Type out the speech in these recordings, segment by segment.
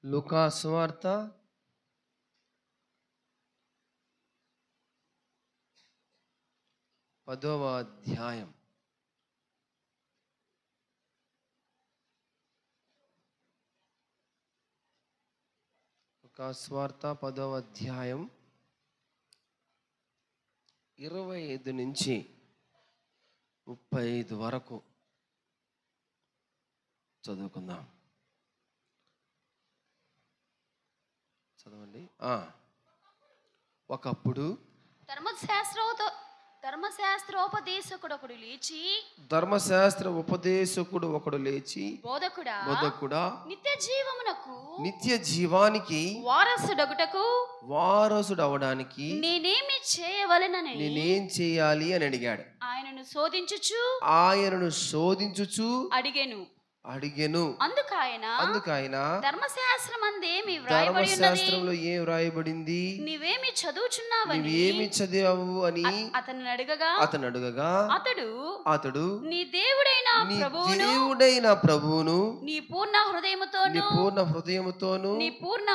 లూకా సువార్త 10వ అధ్యాయం. లూకా సువార్త 10వ అధ్యాయం 25 నుంచి 35 వరకు చదువుకుందాం. చదవండి. ఒకప్పుడు ధర్మశాస్త్ర ఉపదేశకుడు ఒకడు లేచి, బోధకుడా, నిత్య జీవానికి వారసుడు అవడానికి నేనేం చేయాలి అని అడిగాడు. ఆయనను శోధించుచు అడిగెను. అందుకాయన ధర్మశాస్త్రంలో ఏం వ్రాయబడింది, నీవేమి చదివావు అని అతను అడగగా అతడు నీ దేవుడైన ప్రభువును నీ పూర్ణ హృదయముతోను నీ పూర్ణ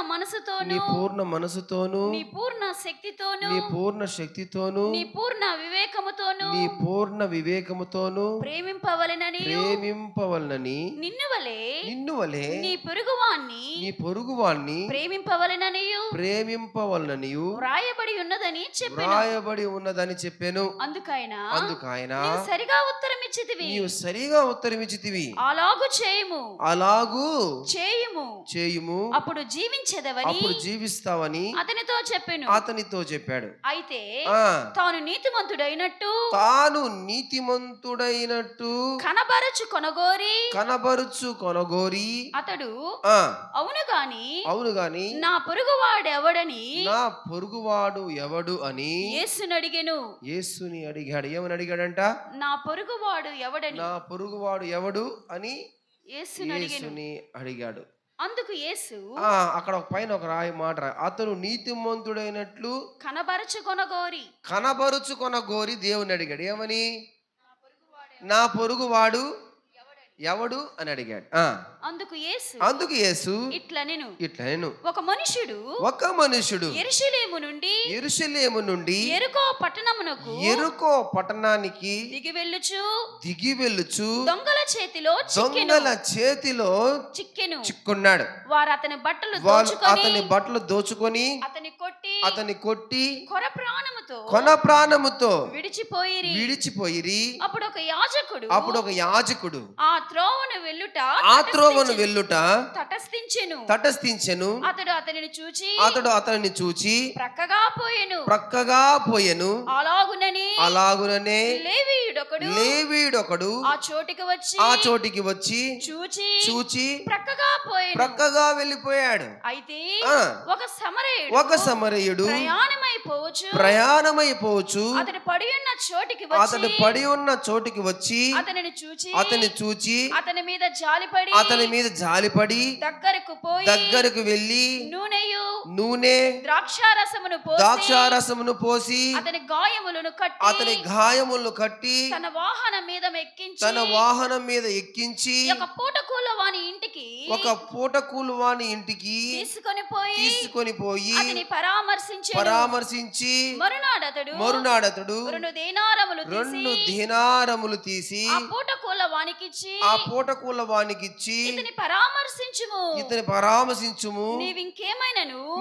మనసుతోను నీ పూర్ణ శక్తితోను నీ పూర్ణ వివేకముతోను ప్రేమింపవలనని నిన్ను వలె నీ పొరుగువాణ్ణి ప్రేమింపవలననియు వ్రాయబడి ఉన్నదని చెప్పాను. అందుకైన నీవు సరిగా ఉత్తరమిచ్చితివి. అలాగు చేయుము, అప్పుడు జీవిస్తావని అతనితో చెప్పాడు. అయితే తాను నీతిమంతుడైనట్టు కనబరుచు కొనగోరి అతడు అవును గాని నా పొరుగువాడు ఎవడు అని యేసుని అడిగాడు. ఏమని అడిగాడంట? నా పొరుగువాడు ఎవడు అని యేసుని అడిగాడు. అందుకు యేసు అక్కడ పైన ఒక రాయి మాట, అతను నీతిమంతుడైనట్లు కనబరుచుకొనగోరి దేవుని అడిగాడు. ఏమని? నా పొరుగువాడు ఎవడు అని అడిగాడు. అందుకు యేసు ఇట్లా నేను ఒక మనుషుడు యెరూషలేము నుండి యెరికో పట్టణానికి దిగి వెళ్ళుచు దొంగల చేతిలో చిక్కున్నాడు. వారు అతని బట్టలు దోచుకొని అతని కొట్టి కొన ప్రాణముతో విడిచిపోయిరి. అప్పుడు ఒక యాజకుడు ఆ త్రోవను వెళ్ళుట తటస్థించెను. అతడు అతనిని చూచి ప్రక్కగా పోయెను. అలాగుననే లేవీయుడొకడు ఆ చోటికి వచ్చి చూచి ప్రక్కగా వెళ్ళిపోయాడు. అయితే ఒక సమరయుడు ప్రయాణమైపోవచ్చు అతడు పడి ఉన్న చోటికి వచ్చి అతని చూచి అతని మీద జాలిపడి దగ్గరకు వెళ్ళి నూనె ద్రాక్షారసమును పోసి అతని గాయములను కట్టి తన వాహనం మీద ఎక్కించి ఒక పూటకూలు వాని ఇంటికి తీసుకొని పోయి పరామర్శించి మరునాడతడు 2 దీనారములు తీసి ఆ పూటకూల వానికిచ్చి ఇతని పరామర్శించుము.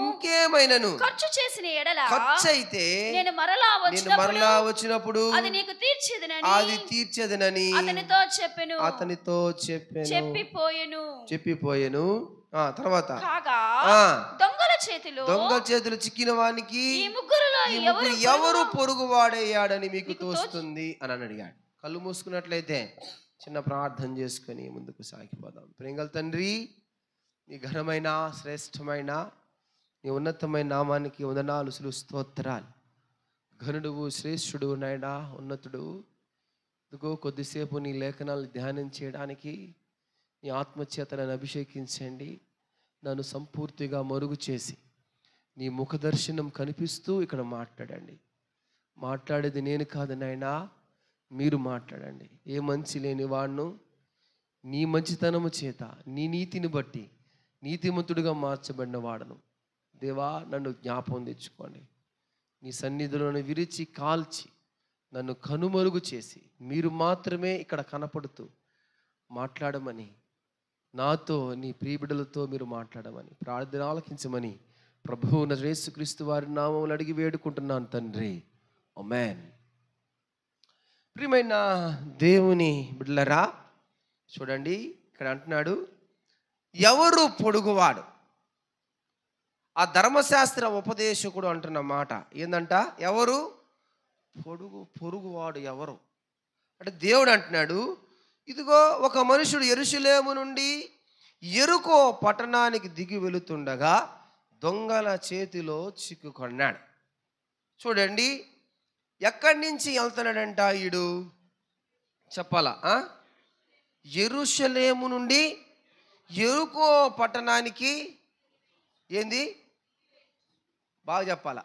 ఇంకేమైనను ఖర్చు అయితే నేను మరలా వచ్చినప్పుడు అది తీర్చెదనని అతనితో చెప్పిపోయెను. తర్వాత దొంగల చేతులు చిక్కిన వానికి ఎవరు పొరుగువాడయ్యాడని మీకు తోస్తుంది అని అడిగాడు. కళ్ళు మూసుకున్నట్లయితే చిన్న ప్రార్థన చేసుకొని ముందుకు సాగిపోదాం. ప్రేంగల తండ్రి, నీ ఘనమైన శ్రేష్టమైన నీ ఉన్నతమైన నామానికి వందనాలు, స్తోత్రాలు. ఘనుడువు, శ్రేష్ఠుడు నాయనా, ఉన్నతుడు. ఇదిగో కొద్దిసేపు నీ లేఖనాలు ధ్యానం చేయడానికి నీ ఆత్మచేత నన్ను అభిషేకించండి. నన్ను సంపూర్తిగా మరుగు చేసి నీ ముఖ దర్శనం కనిపిస్తూ ఇక్కడ మాట్లాడండి. మాట్లాడేది నేను కాదు నాయనా, మీరు మాట్లాడండి. ఏ మంచి లేని వాడును నీ మంచితనము చేత, నీ నీతిని బట్టి, నీతిమంతుడిగా మార్చబడిన వాడను. దేవా, నన్ను జ్ఞాపకం తెచ్చుకోండి. నీ సన్నిధిలోని విరిచి కాల్చి నన్ను కనుమరుగు చేసి మీరు మాత్రమే ఇక్కడ కనపడుతూ మాట్లాడమని, నాతో నీ ప్రియబిడ్డలతో మీరు మాట్లాడమని, ప్రార్థన ఆలకించమని ప్రభువు యేసుక్రీస్తు వారి నామములో అడిగి వేడుకుంటున్నాను తండ్రి. ఆమేన్. ప్రియమైన దేవుని బిడ్డలారా, చూడండి ఇక్కడ అంటున్నాడు, ఎవరు పొడుగువాడు? ఆ ధర్మశాస్త్ర ఉపదేశకుడు అంటున్న మాట ఏందంట? ఎవరు పొరుగువాడు ఎవరు అంటే దేవుడు అంటున్నాడు, ఇదిగో ఒక మనుషుడు యెరూషలేము నుండి యెరికో పట్టణానికి దిగి వెళుతుండగా దొంగల చేతిలో చిక్కుకున్నాడు. చూడండి, ఎక్కడి నుంచి వెళ్తున్నాడంట ఈడు? చెప్పాలా? యెరూషలేము నుండి యెరికో పట్టణానికి ఏంది? బాగా చెప్పాలా?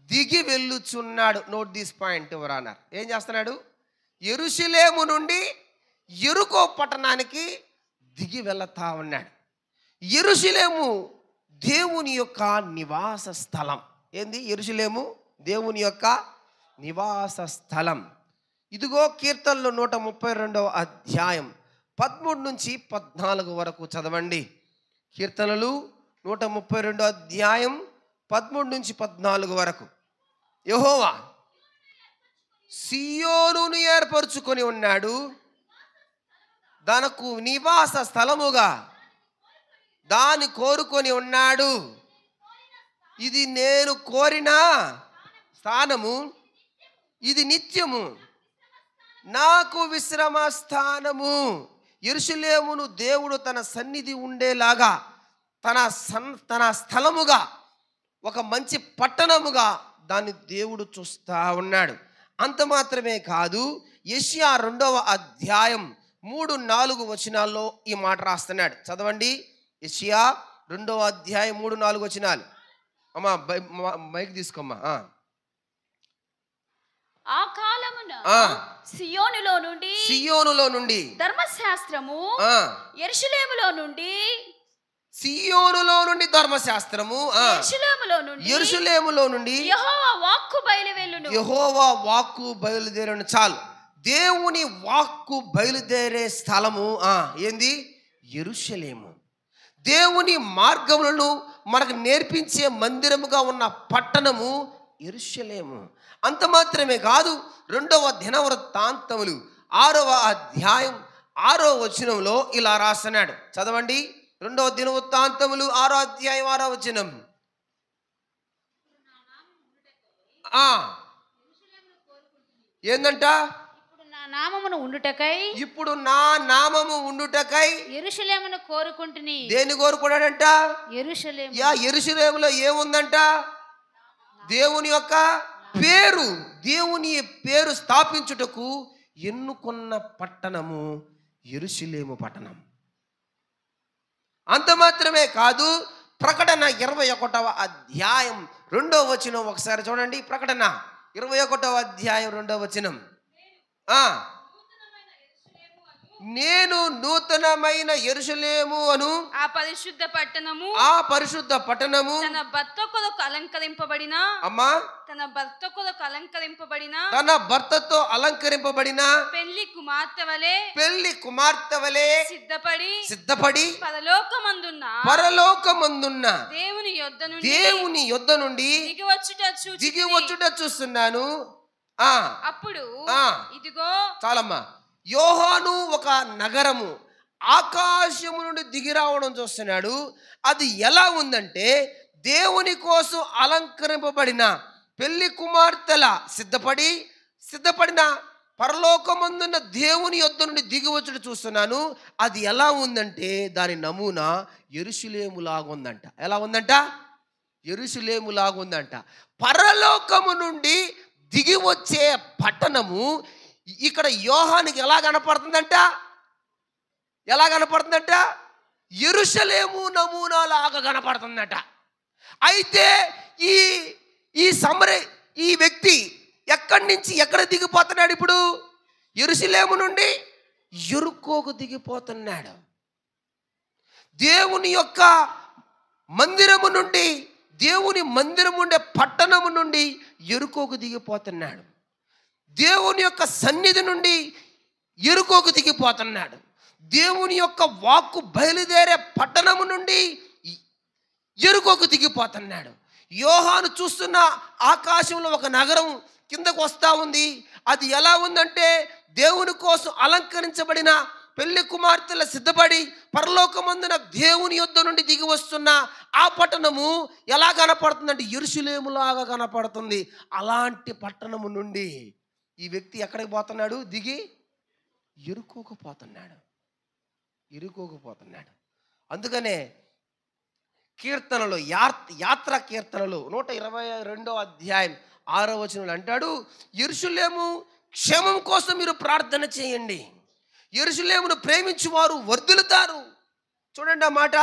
దిగి వెళ్ళుచున్నాడు. నోట్ దిస్ పాయింట్ ఎవరు అన్నారు? ఏం చేస్తున్నాడు? యెరూషలేము నుండి యెరికో పట్టణానికి దిగి వెళతా ఉన్నాడు. యెరూషలేము దేవుని యొక్క నివాస స్థలం. ఏంది యెరూషలేము? దేవుని యొక్క నివాస స్థలం. ఇదిగో కీర్తనలు 132వ అధ్యాయం 13 నుంచి 14 వరకు చదవండి. కీర్తనలు 132వ అధ్యాయం 13 నుంచి 14 వరకు. యెహోవా సియోనును ఏర్పరచుకొని ఉన్నాడు, దానికి నివాస స్థలముగా దాన్ని కోరుకొని ఉన్నాడు. ఇది నేను కోరిన స్థానము, ఇది నిత్యము నాకు విశ్రమ స్థానము. యెరూషలేమును దేవుడు తన సన్నిధి ఉండేలాగా, తన స్థలముగా, ఒక మంచి పట్టణముగా దాన్ని దేవుడు చూస్తూ ఉన్నాడు. అంత మాత్రమే కాదు, యెషయా 2వ అధ్యాయం 3-4 వచనాల్లో ఈ మాట రాస్తున్నాడు. చదవండి. యెషయా 2వ అధ్యాయం 3-4 వచనాలు. అమ్మా మైక్ తీసుకోమ్మా. ఆ కాలమున సియోనులో నుండి ధర్మశాస్త్రము, సియోనులో నుండి ధర్మశాస్త్రము, యెరూషలేములో నుండి యెహోవా వాక్కు బయలుదేరను. చాలు. దేవుని వాక్కు బయలుదేరే స్థలము ఏంది? యెరూషలేము. దేవుని మార్గములను మనకు నేర్పించే మందిరముగా ఉన్న పట్టణము యెరూషలేము. అంత మాత్రమే కాదు, 2వ దినవృత్తాంతములు 6వ అధ్యాయం 6వ వచనంలో ఇలా రాస్తున్నాడు. చదవండి. 2వ దినవృత్తాంతములు 6వ అధ్యాయం 6వ వచనం. ఏందంట? ఇప్పుడు నా నామము ఉండుటకై యెరూషలేమును కోరుకుంటుని. దేన్ని కోరుకున్నాడంట? యెరూషలేములో ఏముందంట? దేవుని యొక్క పేరు. దేవుని పేరు స్థాపించుటకు ఎన్నుకున్న పట్టణము యెరూషలేము పట్టణం. అంత మాత్రమే కాదు, ప్రకటన 21వ అధ్యాయం 2వ వచనం ఒకసారి చూడండి. ప్రకటన 21వ అధ్యాయం 2వ వచనం. నేను నూతనమైన యెరూషలేము అను ఆ పరిశుద్ధ పట్టణము తన భర్త కొరకు అలంకరింపబడిన, అమ్మా, తన భర్తతో అలంకరింపబడిన పెళ్లి కుమార్తె వలె సిద్ధపడి పరలోకమందున్న దేవుని యొద్ద నుండి దిగివచ్చుట చూస్తున్నాను. అప్పుడు ఇదిగో, చాలమ్మా, యోహాను ఒక నగరము ఆకాశము నుండి దిగి రావడం చూస్తున్నాడు. అది ఎలా ఉందంటే, దేవుని కోసం అలంకరింపబడిన పెళ్లి కుమార్తెల సిద్ధపడిన పరలోకమందున్న దేవుని యొద్ద నుండి దిగివచ్చుట చూస్తున్నాను. అది ఎలా ఉందంటే, దాని నమూనా యెరూషలేములాగుందంట. ఎలా ఉందంట? యెరూషలేములాగుందంట. పరలోకము నుండి దిగి వచ్చే పట్టణము ఇక్కడ యోహానికి ఎలా కనపడుతుందంట? యెరూషలేము నమూనా లాగా కనపడుతుందట. అయితే ఈ వ్యక్తి ఎక్కడి నుంచి ఎక్కడ దిగిపోతున్నాడు? ఇప్పుడు యెరూషలేము నుండి యెరికోకు దిగిపోతున్నాడు. దేవుని యొక్క మందిరము నుండి, దేవుని మందిరము ఉండే పట్టణము నుండి ఎరుకోకు దిగిపోతున్నాడు. దేవుని యొక్క సన్నిధి నుండి ఎరుకోకు దిగిపోతున్నాడు. దేవుని యొక్క వాక్కు బయలుదేరే పట్టణము నుండి ఎరుకోకు దిగిపోతున్నాడు. యోహాను చూస్తున్న ఆకాశంలో ఒక నగరం కిందకు వస్తూ ఉంది. అది ఎలా ఉందంటే, దేవుని కోసం అలంకరించబడిన పెళ్లి కుమార్తెల సిద్ధపడి పరలోకమందున దేవుని యొద్ద నుండి దిగి వస్తున్న ఆ పట్టణము ఎలా కనపడుతుందంటే యెరూషలేములాగా కనపడుతుంది. అలాంటి పట్టణము నుండి ఈ వ్యక్తి ఎక్కడికి పోతున్నాడు? దిగి ఎరుకోకపోతున్నాడు. అందుకనే కీర్తనలో, యాత్రా కీర్తనలో 122వ అధ్యాయం 6వ వచనంలో అంటాడు, యెరూషలేము క్షేమం కోసం మీరు ప్రార్థన చేయండి, యెరూషలేమును ప్రేమించువారు వర్ధిల్లుతారు. చూడండి ఆ మాట.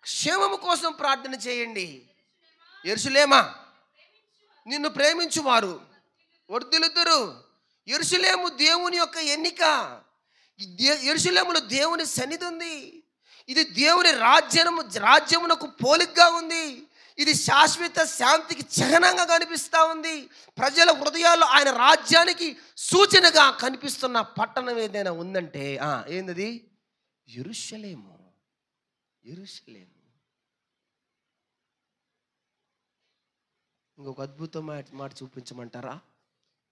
క్షేమము కోసం ప్రార్థన చేయండి. యెరూషలేమా, నిన్ను ప్రేమించువారు వర్ధిల్లుతారు. యెరూషలేము దేవుని యొక్క ఎన్నిక. యెరూషలేములో దేవుని సన్నిధి ఉంది. ఇది దేవుని రాజ్యమునకు పోలికగా ఉంది. ఇది శాశ్వత శాంతికి చిహ్నంగా కనిపిస్తూ ఉంది. ప్రజల హృదయాల్లో ఆయన రాజ్యానికి సూచనగా కనిపిస్తున్న పట్టణం ఏదైనా ఉందంటే ఏందది? యెరూషలేము. ఇంకొక అద్భుతమైన మాట చూపించమంటారా?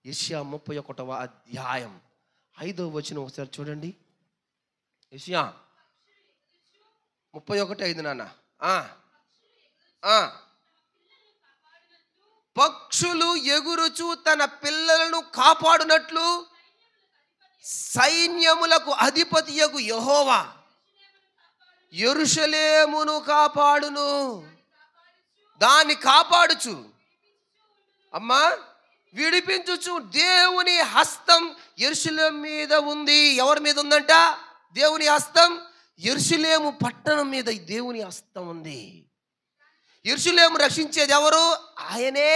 యెషయా 31వ అధ్యాయం 5వ వచనం ఒకసారి చూడండి. యెషయా 31:5 నాన్న. పక్షులు ఎగురుచు తన పిల్లలను కాపాడునట్లు సైన్యములకు అధిపతియగు యెహోవా యెరూషలేమును కాపాడును. దాన్ని కాపాడుచు, అమ్మా విడిపించుచు దేవుని హస్తం యెరూషలేము మీద ఉంది. ఎవరి మీద ఉందంట? దేవుని హస్తం యెరూషలేము పట్టణం మీద దేవుని హస్తం ఉంది. యెరూషలేము రక్షించేది ఎవరు? ఆయనే.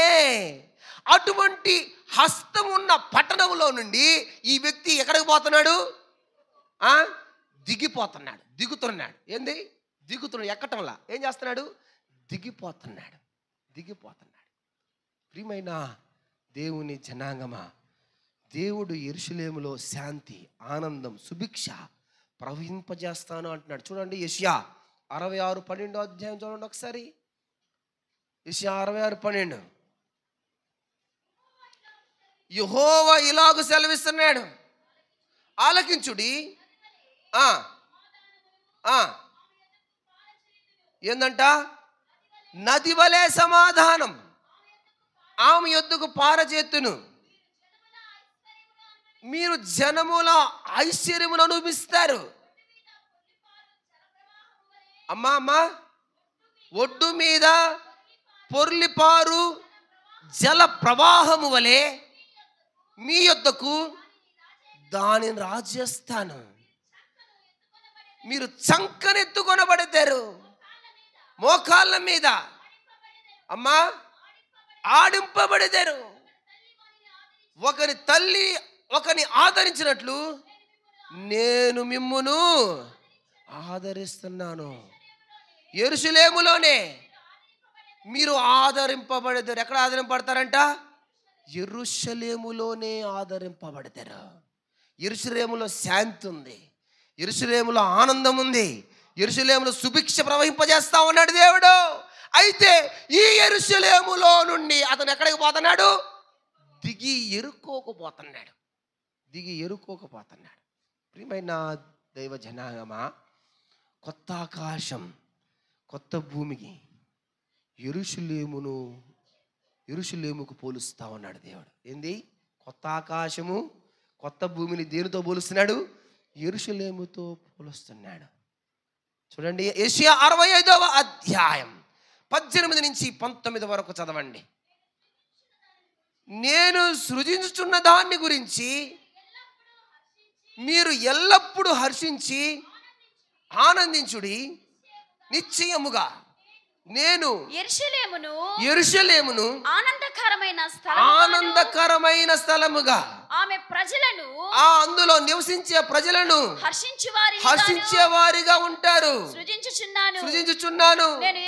అటువంటి హస్తం ఉన్న పట్టణంలో నుండి ఈ వ్యక్తి ఎక్కడికి పోతున్నాడు? దిగుతున్నాడు. ఏంది? దిగుతున్నాడు. ఎక్కటంలా ఏం చేస్తున్నాడు? దిగిపోతున్నాడు. ప్రియమైన దేవుని జనాంగమా, దేవుడు యెరూషలేములో శాంతి, ఆనందం, సుభిక్ష ప్రవహింపజేస్తాను అంటున్నాడు. చూడండి యెషయా 66:12 అధ్యాయం చూడండి ఒకసారి. యెషయా 66:12. యెహోవా ఇలాగు సెలవిస్తున్నాడు, ఆలకించుడి. ఏందంట? నది వలె సమాధానం ఆమె యొద్దకు పారజేత్తును. మీరు జనముల ఐశ్వర్యమును అనుభవిస్తారు. అమ్మా ఒడ్డు మీద పొర్లిపారు జల ప్రవాహము వలె మీ యొద్దకు దానిని రాజేస్తాను. మీరు చంకనెత్తుకొనబడతారు, మోకాళ్ళ మీద అమ్మా ఆడింపబడతారు. ఒకని తల్లి ఒకని ఆదరించినట్లు నేను మిమ్మును ఆదరిస్తున్నాను. యెరూషలేములోనే మీరు ఆదరింపబడతారు. ఎక్కడ ఆదరింపడతారంట? యెరూషలేములోనే ఆదరింపబడతారు. యెరూషలేములో శాంతి ఉంది, యెరూషలేములో ఆనందం ఉంది, యెరూషలేములో సుభిక్ష ప్రవహింపజేస్తా ఉన్నాడు దేవుడు. అయితే ఈ యెరూషలేములో నుండి అతను ఎక్కడికి పోతున్నాడు? దిగి ఎరుకోకపోతున్నాడు. ప్రియమైన దైవ జనాంగమా, కొత్త ఆకాశం, కొత్త భూమికి యెరూషలేముకు పోలుస్తా ఉన్నాడు దేవుడు. ఏంది? కొత్త ఆకాశము, కొత్త భూమిని దేనితో పోలుస్తున్నాడు? యెరూషలేముతో పోలుస్తున్నాడు. చూడండి యెషయా 65వ అధ్యాయం 18 నుంచి 19 వరకు చదవండి. నేను సృజించుచున్న దాన్ని గురించి మీరు ఎల్లప్పుడూ హర్షించి ఆనందించుడి. నిశ్చయముగా నేను యెరూషలేమును ఆనందకరమైన స్థలముగా ఆమె ప్రజలను అందులో నివసించే ప్రజలను హర్షించే వారిగా ఉంటారు. సృజించుచున్నాను. నేను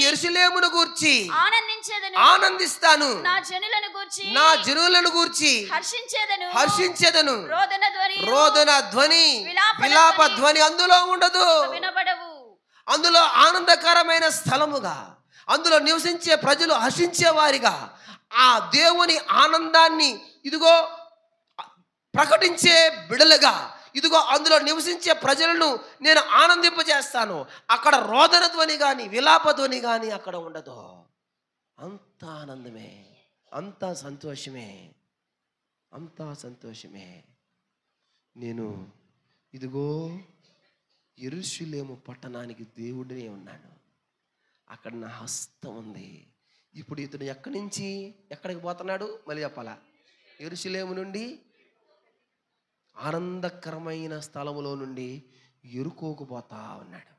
యెరూషలేమును గూర్చి ఆనందిస్తాను. నా జనులను గూర్చి హర్షించేదను. రోదన ధ్వని, విలాప ధ్వని అందులో ఉండదు. అందులో ఆనందకరమైన స్థలముగా, అందులో నివసించే ప్రజలు హర్షించే వారిగా, ఆ దేవుని ఆనందాన్ని ఇదిగో ప్రకటించే బిడలుగా, ఇదిగో అందులో నివసించే ప్రజలను నేను ఆనందింపజేస్తాను. అక్కడ రోదన ధ్వని కానీ విలాప ధ్వని కానీ అక్కడ ఉండదు. అంత ఆనందమే, అంత సంతోషమే, అంత సంతోషమే. నేను ఇదిగో యెరూషలేము పట్టణానికి దేవుడినే ఉన్నాను. అక్కడ నా హస్తం ఉంది. ఇప్పుడు ఇతను ఎక్కడి నుంచి ఎక్కడికి పోతున్నాడు మళ్ళీ చెప్పాలా? యెరూషలేము నుండి ఆనందకరమైన స్థలములో నుండి యెరికోకు పోతా ఉన్నాడు.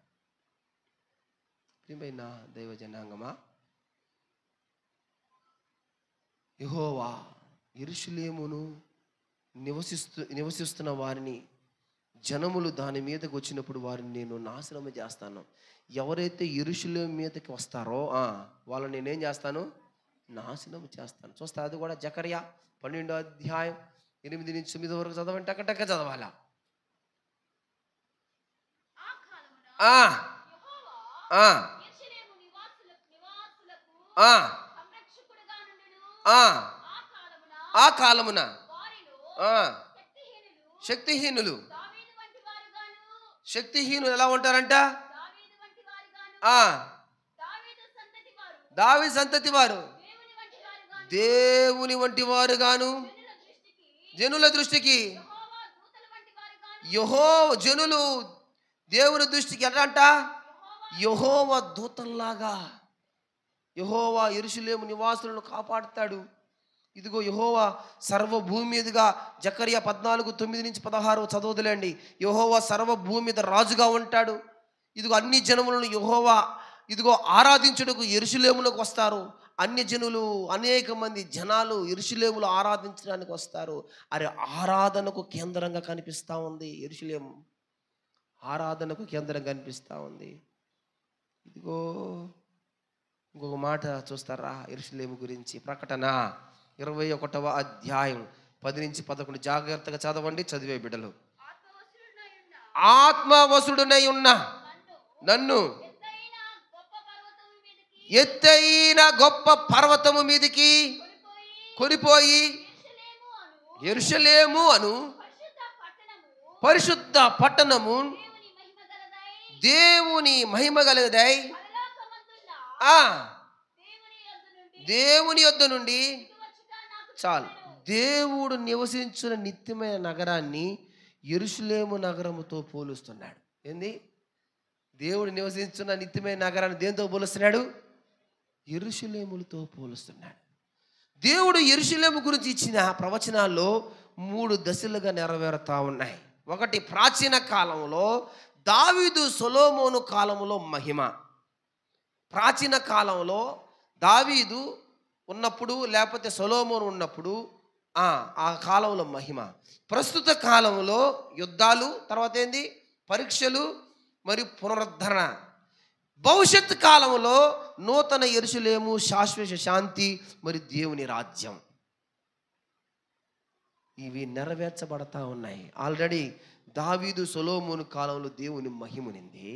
ప్రియమైన దైవ జనాంగమా, యెహోవా యెరూషలేమును నివసిస్తున్న వారిని, జనములు దాని మీదకి వచ్చినప్పుడు వారిని నేను నాశనము చేస్తాను. ఎవరైతే యెరూషలేము మీదకి వస్తారో వాళ్ళని నేనేం చేస్తాను? నాశనం చేస్తాను. చూస్తా, అది కూడా జకర్యా 12వ అధ్యాయం 8 నుంచి 9 వరకు చదవండి. టక్క చదవాలా? ఆ కాలమున శక్తిహీనులు ఎలా ఉంటారంట? దావీదు సంతతి వారు దేవుని వంటి వారు గాను, జనుల దృష్టికి జనులు దేవుని దృష్టికి ఎలా అంట? యెహోవా దూతల్లాగా. యెహోవా యెరూషలేము నివాసులను కాపాడుతాడు. ఇదిగో యెహోవా సర్వభూమి మీదుగా, జకర్యా 14:9 నుంచి 16 చదవదులేండి. యెహోవా సర్వభూమి మీద రాజుగా ఉంటాడు. ఇదిగో అన్ని జనములను యెహోవా ఇదిగో ఆరాధించుటకు యెరూషలేములకు వస్తారు. అన్య జనులు, అనేక మంది జనాలు యెరూషలేములో ఆరాధించడానికి వస్తారు. అరే, ఆరాధనకు కేంద్రంగా కనిపిస్తూ ఉంది యెరూషలేము. ఆరాధనకు కేంద్రంగా కనిపిస్తూ ఉంది. ఇదిగో ఇంకొక మాట చూస్తారా యెరూషలేము గురించి? ప్రకటన 21వ అధ్యాయం 10 నుంచి 11 జాగ్రత్తగా చదవండి. చదివే బిడ్డలు. ఆత్మవశుడునై ఉన్న నన్ను ఎత్తైన గొప్ప పర్వతము మీదికి కొనిపోయి యెరూషలేము అను పరిశుద్ధ పట్టణము దేవుని మహిమ గలదై దేవుని యొద్ద నుండి, చాలు, దేవుడు నివసించిన నిత్యమైన నగరాన్ని యెరూషలేము నగరముతో పోలుస్తున్నాడు. ఏంది? దేవుడు నివసించిన నిత్యమైన నగరాన్ని దేంతో పోలుస్తున్నాడు? యెరూషలేములతో పోలుస్తున్నాడు. దేవుడు యెరూషలేము గురించి ఇచ్చిన ప్రవచనాల్లో 3 దశలుగా నెరవేరుతా ఉన్నాయి. ఒకటి, ప్రాచీన కాలంలో దావీదు సొలొమోను కాలంలో మహిమ. ప్రాచీన కాలంలో దావీదు ఉన్నప్పుడు, లేకపోతే సొలొమోను ఉన్నప్పుడు ఆ కాలంలో మహిమ. ప్రస్తుత కాలంలో యుద్ధాలు, తర్వాత ఏంది? పరీక్షలు మరియు పునరుద్ధరణ. భవిష్యత్ కాలంలో నూతన యెరూషలేము, శాశ్వత శాంతి మరియు దేవుని రాజ్యం. ఇవి నెరవేర్చబడతా ఉన్నాయి. ఆల్రెడీ దావీదు సొలొమోను కాలంలో దేవుని మహిమనింది.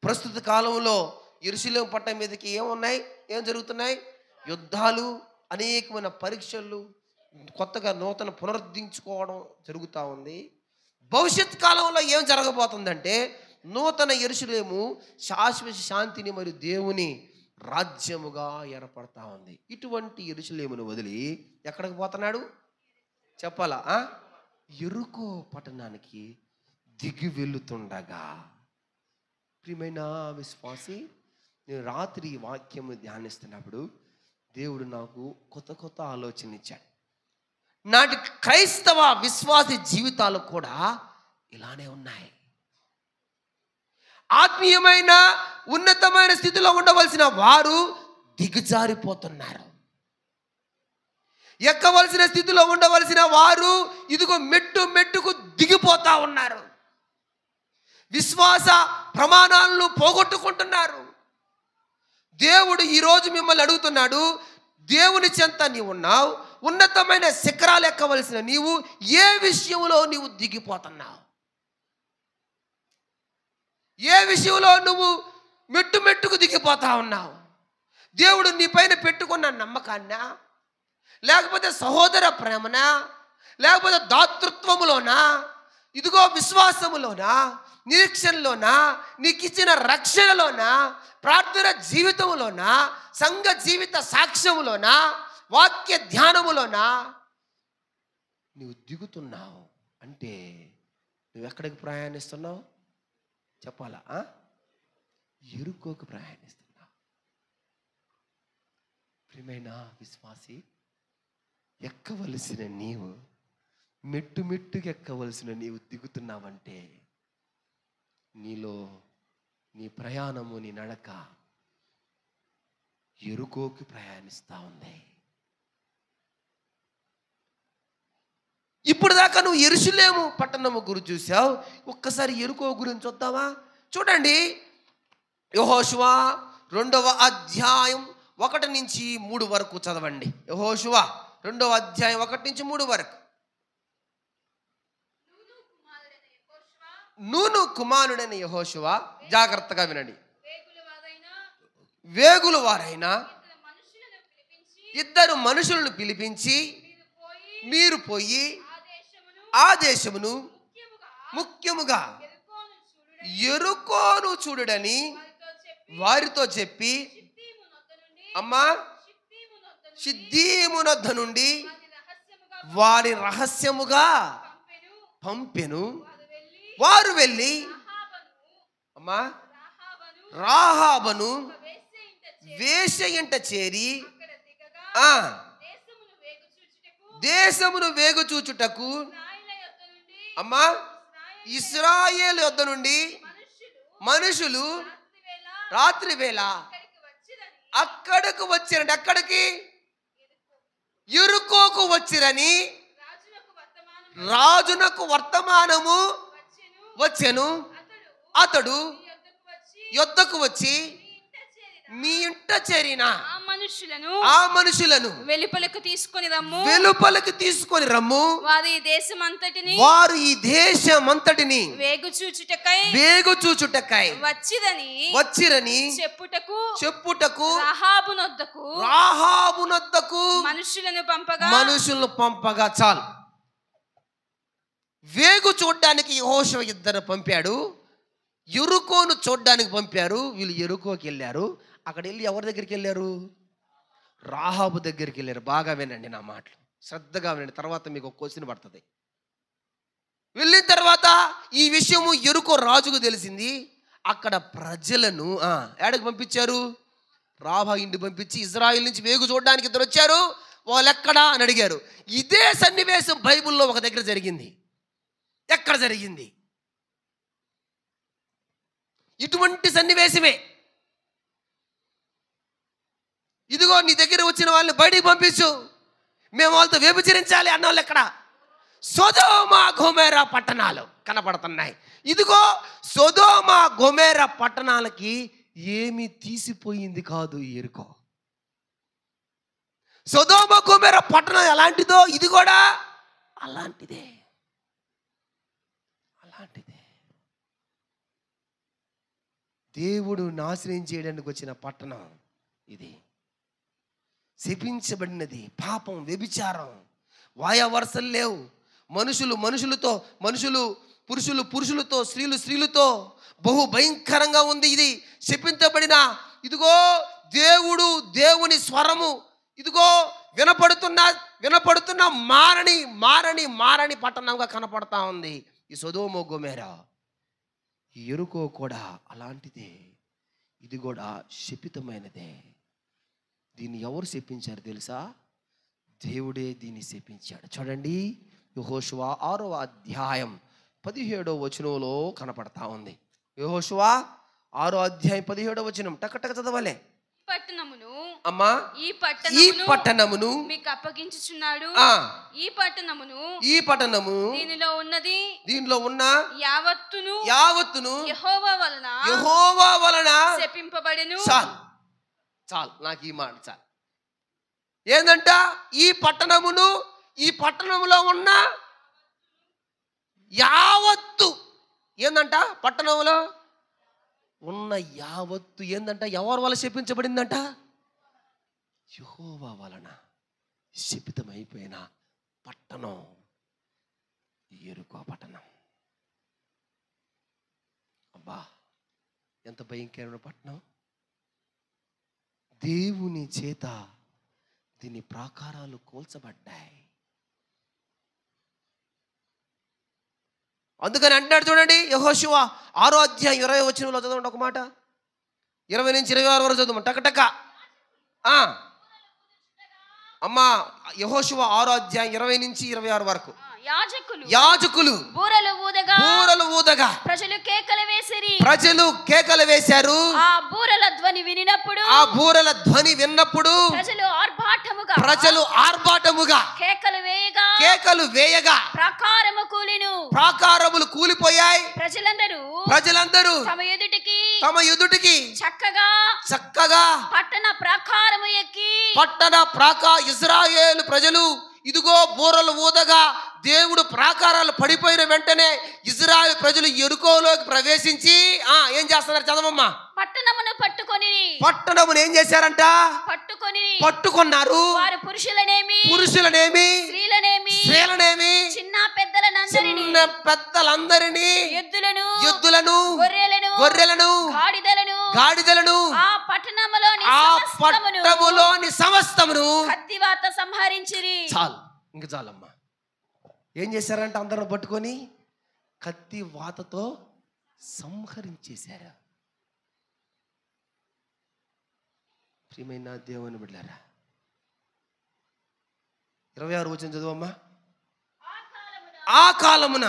ప్రస్తుత కాలంలో యెరూషలేము పట్టణం మీదకి ఏమున్నాయి? ఏం జరుగుతున్నాయి? యుద్ధాలు, అనేకమైన పరీక్షలు, కొత్తగా నూతన పునరుద్ధరించుకోవడం జరుగుతూ ఉంది. భవిష్యత్ కాలంలో ఏం జరగబోతుందంటే, నూతన యెరూషలేము శాశ్వత శాంతిని మరియు దేవుని రాజ్యముగా ఏర్పడతా ఉంది. ఇటువంటి యెరూషలేమును వదిలి ఎక్కడికి పోతున్నాడు చెప్పాలా? యెరికో పట్టణానికి దిగి వెళుతుండగా, ప్రియమైన విశ్వాసి, నేను రాత్రి వాక్యము ధ్యానిస్తున్నప్పుడు దేవుడు నాకు కొత్త ఆలోచన ఇచ్చాడు. నాటి క్రైస్తవ విశ్వాసి జీవితాలు కూడా ఇలానే ఉన్నాయి. ఆత్మీయమైన ఉన్నతమైన స్థితిలో ఉండవలసిన వారు దిగజారిపోతున్నారు. ఎక్కవలసిన స్థితిలో ఉండవలసిన వారు ఇదిగో మెట్టు మెట్టుకు దిగిపోతా ఉన్నారు. విశ్వాస ప్రమాణాలను పోగొట్టుకుంటున్నారు. దేవుడు ఈరోజు మిమ్మల్ని అడుగుతున్నాడు, దేవుని చెంత నీవు ఉన్నావు, ఉన్నతమైన శిఖరాలు ఎక్కవలసిన నీవు ఏ విషయంలో నీవు దిగిపోతున్నావు? ఏ విషయంలో నువ్వు మెట్టు మెట్టుకు దిగిపోతా ఉన్నావు? దేవుడు నీ పైన పెట్టుకున్న నమ్మకాన్నా, లేకపోతే సహోదర ప్రేమనా, లేకపోతే దాతృత్వములోనా, ఇదిగో విశ్వాసములోనా, నిరీక్షణలోనా, నీకు ఇచ్చిన రక్షణలోనా, ప్రార్థన జీవితంలోనా, సంఘ జీవిత సాక్ష్యములోనా, వాక్య ధ్యానములోనా నువ్వు దిగుతున్నావు అంటే నువ్వు ఎక్కడికి ప్రయాణిస్తున్నావు చెప్పాలా? ఎరుకోకు ప్రయాణిస్తున్నావు. ప్రియమైన విశ్వాసి, ఎక్కవలసిన నీవు మెట్టు మెట్టుకు ఎక్కవలసిన నీవు దిగుతున్నావంటే నీలో నీ ప్రయాణము, నీ నడక ఎరుకోకి ప్రయాణిస్తూ ఉంది. ఇప్పుడు దాకా నువ్వు యెరూషలేము పట్టణము గురించి చూసావు, ఒక్కసారి ఎరుకో గురించి చూద్దామా? చూడండి, యెహోషువ 2వ అధ్యాయం 1 నుంచి 3 వరకు చదవండి. యెహోషువ 2వ అధ్యాయం 1 నుంచి 3 వరకు. నూను కుమారుడైన యెహోషువ, జాగ్రత్తగా వినండి, వేగుల వారైన 2 మనుషులను పిలిపించి మీరు పోయి ఆ దేశమును ముఖ్యముగా యెరికోను చూడుడని వారితో చెప్పి, అమ్మా షిద్దీమునొద్ద నుండి వారి రహస్యముగా పంపెను. వారు వెళ్ళి అమ్మా రాహాబను వేశ్య ఇంట చేరి దేశమును వేగు చూచుటకు అమ్మా ఇశ్రాయేలు యొద్ద నుండి మనుషులు రాత్రి వేళ అక్కడకు వచ్చిరండి. అక్కడికి యెరికోకు వచ్చిరని రాజునకు వర్తమానము వచ్చెను. అతడు యొద్దకు వచ్చి మీ ఇంట చేరిన ఆ మనుషులను వెలుపలకు తీసుకొని రమ్ము. వారు ఈ దేశమంతటిని వేగు చూచుటకై వచ్చిరని చెప్పుటకు రాహాబునొద్దకు మనుషులను పంపగా చాలు. వేగు చూడ్డానికి యెహోషువ 2 పంపాడు, యెరికోను చూడ్డానికి పంపారు. వీళ్ళు యెరికోకి వెళ్ళారు. అక్కడ వెళ్ళి ఎవరి దగ్గరికి వెళ్ళారు? రాహాబు దగ్గరికి వెళ్ళారు. బాగా వినండి నా మాటలు, శ్రద్ధగా వినండి, తర్వాత మీకు ఒక క్వశ్చన్ పడుతుంది. వెళ్ళిన తర్వాత ఈ విషయము యెరికో రాజుకు తెలిసింది. అక్కడ ప్రజలను ఏడకి పంపించారు? రాహా ఇంటి పంపించి ఇజ్రాయిల్ నుంచి వేగు చూడడానికి 2 వచ్చారు. వాళ్ళు ఎక్కడా అని అడిగారు. ఇదే సన్నివేశం బైబిల్లో ఒక దగ్గర జరిగింది. ఎక్కడ జరిగింది? ఇటువంటి సన్నివేశమే. ఇదిగో నీ దగ్గర వచ్చిన వాళ్ళని బయటికి పంపించు, మేము వాళ్ళతో వ్యభిచరించాలి అన్న వాళ్ళు ఎక్కడ? సొదొమ గొమొర్రా పట్టణాలు కనపడుతున్నాయి. ఇదిగో సొదొమ గొమొర్రా పట్టణాలకి ఏమీ తీసిపోయింది కాదు యెరికో. సొదొమ గొమొర్రా పట్టణం ఎలాంటిదో ఇది కూడా అలాంటిదే. దేవుడు నాశనం చేయడానికి వచ్చిన పట్టణం ఇది. శపించబడినది. పాపం, వ్యభిచారం, వాయావరసలు లేవు. మనుషులు పురుషులతో, స్త్రీలతో బహు భయంకరంగా ఉంది ఇది. శపించబడిన ఇదిగో దేవుని స్వరము ఇదిగో వినపడుతున్న మారని పట్టణంగా కనపడతా ఉంది ఈ సొదొమ గొమొర్రా. యెరికో కూడా అలాంటిదే. ఇది కూడా శపితమైనదే. దీన్ని ఎవరు శపించారు తెలుసా? దేవుడే దీన్ని శపించాడు. చూడండి, యెహోషువ 6వ అధ్యాయం 17వ వచనంలో కనపడతా ఉంది. యెహోషువ 6:17 టక చదవాలి. పట్టణమును అమ్మా ఈ పట్టణమును మీకు అప్పగించుచున్నాడు. ఈ పట్టణము దీనిలో ఉన్న యావత్తును యెహోవా వలన శపింపబడెను. చాలు నాకు ఈ మాట చాలు. ఏందంట? ఈ పట్టణములో ఉన్న యావత్తు ఏందంట? పట్టణంలో ఉన్న యావత్తు ఏందంట? ఎవరి వల్ల శపించబడిందంట? యెహోవా వలన శపితమైపోయిన పట్టణం యెరికో పట్టణం. అబ్బా, ఎంత భయంకరమైన పట్టణం! దేవుని చేత దీని ప్రాకారాలు కూల్చబడ్డాయి. అందుకని అంటున్నాడు చూడండి, యెహోషువ 6:20 చదవండి ఒక మాట. 20 నుంచి 26 వరకు చదవమని టక. అమ్మా యెహోషువ 6:20 నుంచి 26 వరకు. యాజకులు బూరలు ఊదగా ప్రజలు కేకలు వేశారు. ఆ బూరల ధ్వని విన్నప్పుడు ప్రజలు ఆర్భాటముగా కేకలు వేయగా ప్రాకారములు కూలిపోయాయి. ప్రజలందరూ తమ ఎదుటికి చక్కగా ఇశ్రాయేలు ప్రజలు ఇదిగో బూరలు ఊదగా దేవుడు ప్రాకారాలు పడిపోయిన వెంటనే ఇశ్రాయేలు ప్రజలు యెరికోలోకి ప్రవేశించి ఏం చేస్తున్నారు? చదవమ్మా. పట్టణమును ఏం చేశారంట? పట్టుకున్నారు. పురుషులనేమి స్త్రీలనేమి చిన్న పెద్దలందరినీ ఎద్దులను గొర్రెలను గాడిదలను ఆ పట్టణములోని సమస్తమును కత్తివాత సంహరించిరి. చాలు, ఇంక చాలమ్మా. ఏం చేశారంట? అందరూ పట్టుకొని కత్తి వాతతో సంహరించేశారు. ప్రియమైన దేవుని బిడ్డలారా, 26 వచనం చదువమ్మా. ఆ కాలమున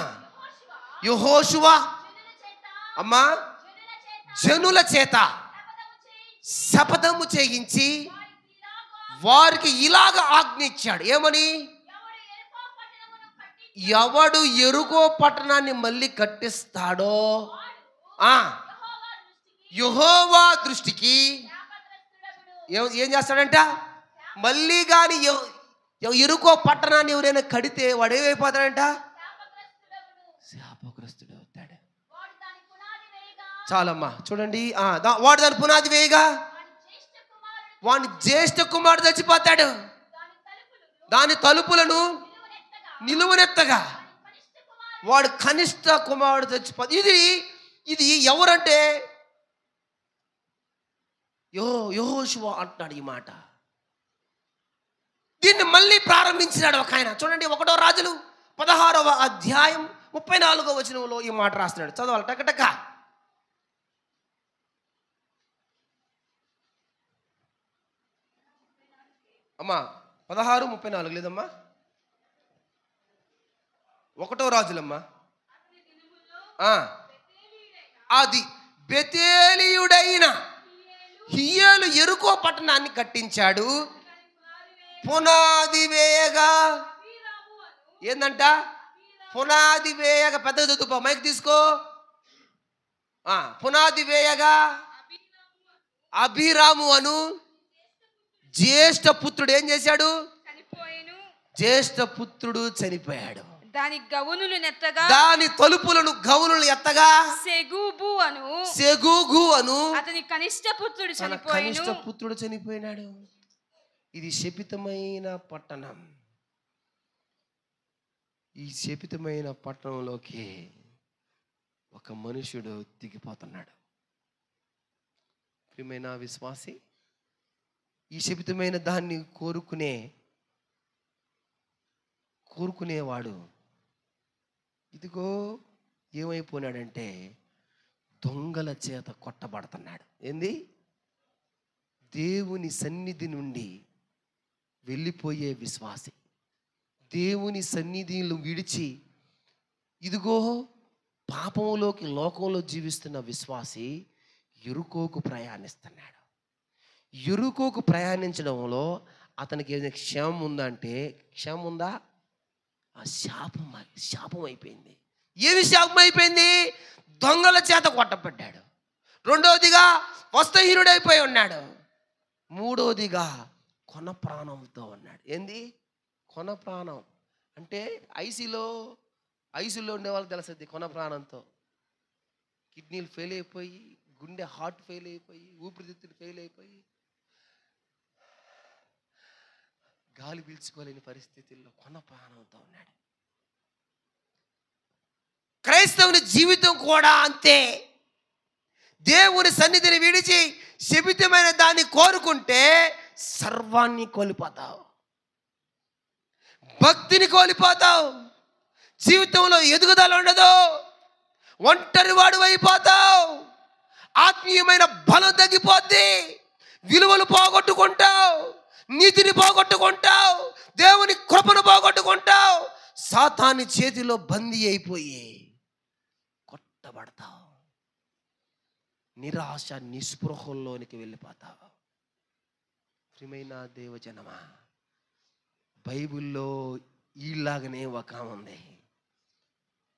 యెహోషువ అమ్మా జనుల చేత శపథము చేయించి వారికి ఇలాగ ఆజ్ఞ ఇచ్చాడు. ఏమని? ఎవడు యెరికో పట్టణాన్ని మళ్ళీ కట్టిస్తాడో యెహోవా దృష్టికి ఏం చేస్తాడంట? మళ్ళీ కానీ యెరికో పట్టణాన్ని ఎవరైనా కడితే వాడు ఏమైపోతాడంట? శాపగ్రస్తుడు అవుతాడు. చాలమ్మా చూడండి. వాడు దాని పునాది వేయగా వాని జ్యేష్ఠ కుమారుడు చచ్చిపోతాడు. దాని తలుపులను నిలువనెత్తగా వాడు కనిష్ట కుమారుడు చచ్చిపోతాడు. ఇది ఎవరంటే యెహోషువ అంటున్నాడు ఈ మాట. దీన్ని మళ్ళీ ప్రారంభించినాడు ఒక ఆయన. చూడండి 1 రాజులు 16వ అధ్యాయం 34వ వచనంలో ఈ మాట రాస్తున్నాడు. చదవాలి టక. అమ్మా 16:34 లేదమ్మా, 1 రాజులమ్మా. అది బెతేలీయుడైన హియ్యేలు యెరికో పట్టణాన్ని కట్టించాడు. పునాది వేయగా ఏందంట? పునాది వేయగా పెద్ద చదువు మైక్ తీసుకో. పునాది వేయగా అభిరాము అను జ్యేష్ఠ పుత్రుడు ఏం చేశాడు? జ్యేష్ఠ పుత్రుడు చనిపోయాడు. దాని గవునులు నెత్తగా దాని తలుపులను గవునులు ఎత్తగా సెగూగు అను అతని కనిష్ట పుత్రుడు చనిపోయినాడు. ఇది శపితమైన పట్టణం. ఈ శపితమైన పట్టణంలోకి ఒక మనుషుడు దిగిపోతున్నాడు. ప్రియమైన విశ్వాసి, ఈ శపితమైన దాన్ని కోరుకునేవాడు ఇదిగో ఏమైపోయినాడంటే దొంగల చేత కొట్టబడుతున్నాడు. ఏంది? దేవుని సన్నిధి నుండి వెళ్ళిపోయే విశ్వాసి, దేవుని సన్నిధిని విడిచి ఇదిగో పాపంలోకి లోకంలో జీవిస్తున్న విశ్వాసి యెరికోకు ప్రయాణిస్తున్నాడు. యెరికోకు ప్రయాణించడంలో అతనికి ఏదైనా క్షేమం ఉందంటే, క్షేమం ఉందా? ఆ శాపం అయిపోయింది. ఏమి శాపం అయిపోయింది? దొంగల చేత కొట్టబడ్డాడు. రెండవదిగా వస్త్రహీనుడైపోయి ఉన్నాడు. మూడవదిగా కొన ప్రాణంతో ఉన్నాడు. ఏంది కొన ప్రాణం అంటే? ఐసీలో ఉండే వాళ్ళకి తెలుస్తుంది. కొన ప్రాణంతో కిడ్నీలు ఫెయిల్ అయిపోయి, గుండె హార్ట్ ఫెయిల్ అయిపోయి, ఊపిరితిత్తులు ఫెయిల్ అయిపోయి, గాలి పీల్చుకోలేని పరిస్థితుల్లో కొన ప్రాణంతో ఉన్నాడు. క్రైస్తవుని జీవితం కూడా అంతే. దేవుని సన్నిధిని విడిచి శపితమైన దాన్ని కోరుకుంటే సర్వాన్ని కోల్పోతావు, భక్తిని కోల్పోతావు, జీవితంలో ఎదుగుదల ఉండదు, ఒంటరి వాడు అయిపోతావు, ఆత్మీయమైన బలం తగ్గిపోద్ది, విలువలు పోగొట్టుకుంటావు, నీతిని పోగొట్టుకుంటావు, దేవుని కృపను పోగొట్టుకుంటావు, సాతాని చేతిలో బందీ అయిపోయి కొట్టబడతావు, నిరాశ నిస్పృహల్లోనికి వెళ్ళిపోతావు. ప్రియమైన దేవజనమా, బైబిల్లో ఈలాగనే ఒక ఆమె ఉంది.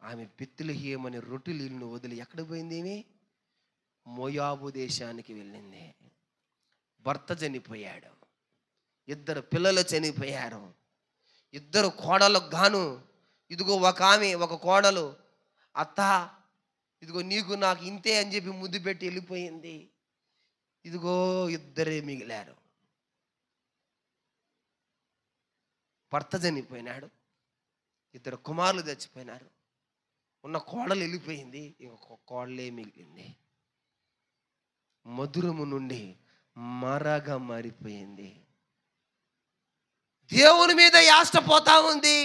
ఆమె బెత్లెహేము అనే రొట్టెలను వదిలి ఎక్కడికి పోయింది? ఏమి మోయాబు దేశానికి వెళ్ళింది. భర్త చనిపోయాడు, 2 పిల్లలు చనిపోయారు, 2 కోడలకు గాను ఇదిగో ఒక ఆమె, ఒక కోడలు, అత్త ఇదిగో నీకు నాకు ఇంతే అని చెప్పి ముద్దు పెట్టి వెళ్ళిపోయింది. ఇదిగో 2 మిగిలారు. భర్త చనిపోయినాడు, 2 కుమారులు చచ్చిపోయినారు, ఉన్న కోడలు వెళ్ళిపోయింది, ఇంకొక కోడలే మిగిలింది. మధురము నుండి మరగా మారిపోయింది. దేవుని మీద యాష్టపోతా ఉంది,